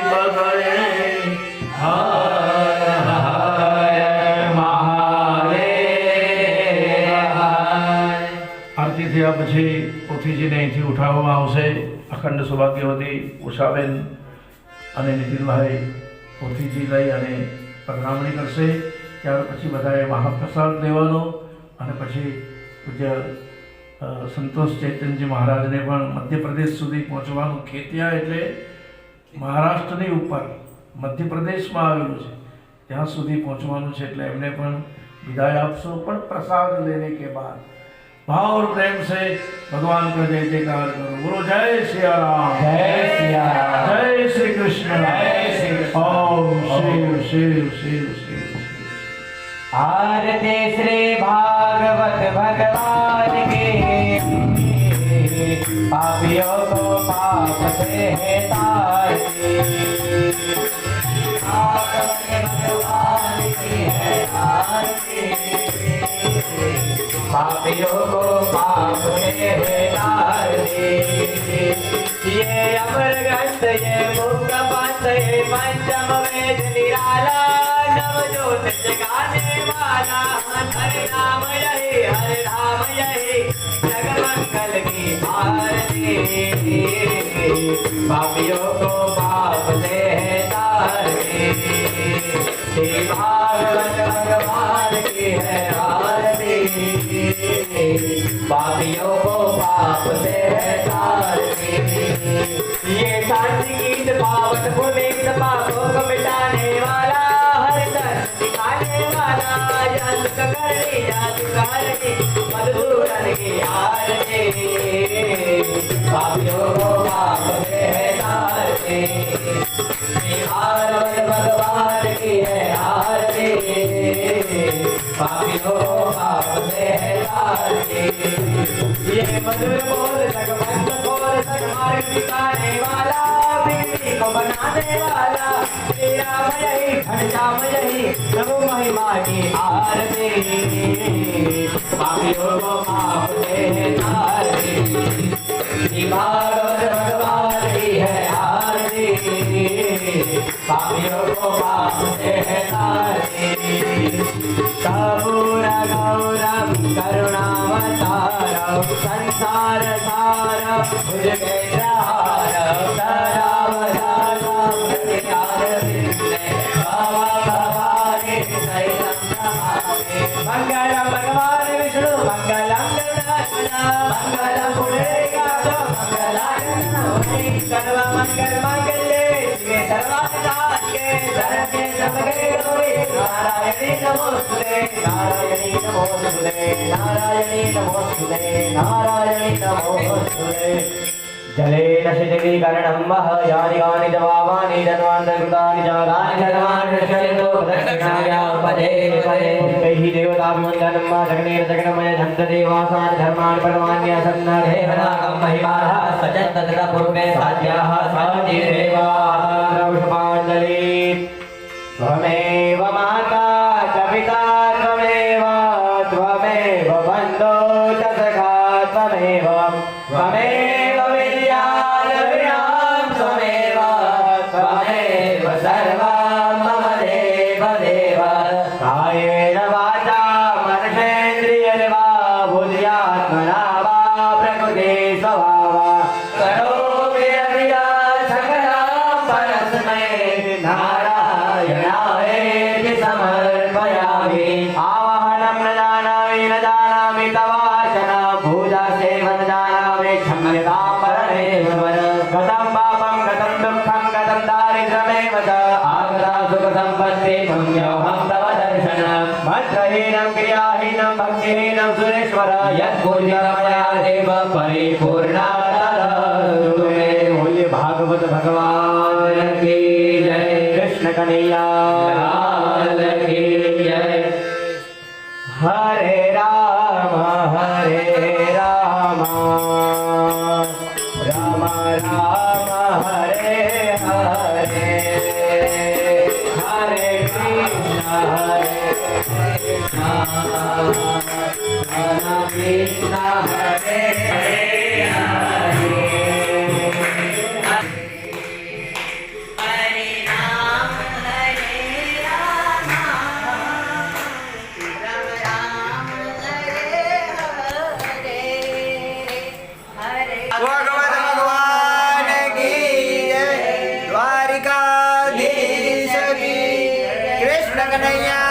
पतये हर हर महादेव। આરતી થયા પછી પોથીજીને અહીંથી ઉઠાવવામાં આવશે. અખંડ સૌભાગ્યવતી ઉષાબેન અને નીતિનભાઈ પોથીજી લઈ અને પધરામણી કરશે. ત્યાર પછી બધાએ મહાપ્રસાદ લેવાનો અને પછી પૂજ્ય સંતોષ ચૈતન્યજી મહારાજને પણ મધ્યપ્રદેશ સુધી પહોંચવાનું. ખેતિયા એટલે મહારાષ્ટ્રની ઉપર મધ્યપ્રદેશમાં આવેલું છે, ત્યાં સુધી પહોંચવાનું છે, એટલે એમને પણ વિદાય આપશો. પણ प्रसाद लेने के बाद भाव और प्रेम से भगवान का जय जयकार करो. बोलो जय सिया राम, जय सिया राम, जय श्री कृष्ण, जय श्री कृष्ण। ओम शिव शिव शिव शिव. आरती श्री भागवत भगवान की। पापियों को पाप से है तारती। भागवत भगवान की है आरती। पापियों को पाप से है तारती। ये अमर ग्रंथ ये मुक्त पंथ ये पंचम वेद निराला। नवजोत जगाने वाला हरे नाम यही जगमंगल की आरती। पापियों को पाप से है तारती। श्री भागवत भगवान की है आरती। पापियों को पाप से है तारती। ये शांति गीत पावन पुनीत पापों को मिटाने वाला हर दर्द दिखाने वाला। जादू करनी मधुसूदन की आरती। पापियों को पाप से है तारती। भागवत भगवान की है आरती। पापियों को पाप से है तारती। ये मधुर बोल सगमंद बोल सगमार्ग दिखाने वाला। बिगड़ी को बनाने वाला श्री राम यही घनश्याम यही प्रभु महिमा की आरती। पापियों को पाप से है तारती। श्री भागवत भगवान की है आरती। पापियों को पाप से है तारती। सबूरा गौरम करुणावतारम संसार सारम भुजगेन्द्रहारम सदावतारम प्रतिहारविन्दे भवभवानी सहितं नमामि। मंगलम भगवान विष्णु मंगलम गरुडाचल मंगलम पुंडरीकाक्ष मंगलाय सर्व मंगल मांगल्ये शिवे सर्वार्थसाधिके शरण्ये त्र्यंबके गौरी नारायणी नमोस्तुते नारायणी नमोस्तुते नारायणी नमोस्तुते नारायणी नमोस्तुते। जलेन शिथिलीकरणं वः यानि कानि च पापानि जन्मान्तरकृतानि च तानि सर्वाणि नश्यन्तो प्रदक्षिणाया पदे पदे। पुष्पैः देवताभिवन्दनं वा जगनेन जगन्मय झन्त देवासान् धर्माणि परमान्यसन्नदेवनाकं महिमानः सचन्त दृढपूर्वे साध्याः साधिदेवाः। पुष्पाञ्जलि। त्वमेव माता च पिता त्वमेव त्वमेव बन्धो च सखा त्वमेव त्वमेव विद्या द्रविणां त्वमेव त्वमेव सर्वं मम देव देव। कायेन वाचा मनसेन्द्रियर्वा बुद्ध्यात्मना वा प्रकृते स्वभावा करोमि यत् सकलं परस्मै नारायणायेति समर्पयामि। आवाहनं न जानामि तवाचनं पूजा सेवन जानामि क्षम्यतां परमेश्वर। गतं पापं गतं दुःखं गतं दारिद्र्यमेव च आगता सुखसम्पत्ति पुण्योऽहं तव दर्शनं। मन्त्रहीनं क्रियाहीनं भक्तिहीनं सुरेश्वर यत्पूज्यं मया देव परिपूर्णतरस्तु मे। बोलिए भागवत भगवान की जय। कृष्ण कन्हैया लाल की जय। हरे राम राम राम राम हरे हरे हरे कृष्ण कृष्ण हरे हरे भगवत भगवान की जय, द्वारिकाधीश की, कृष्ण कन्हैया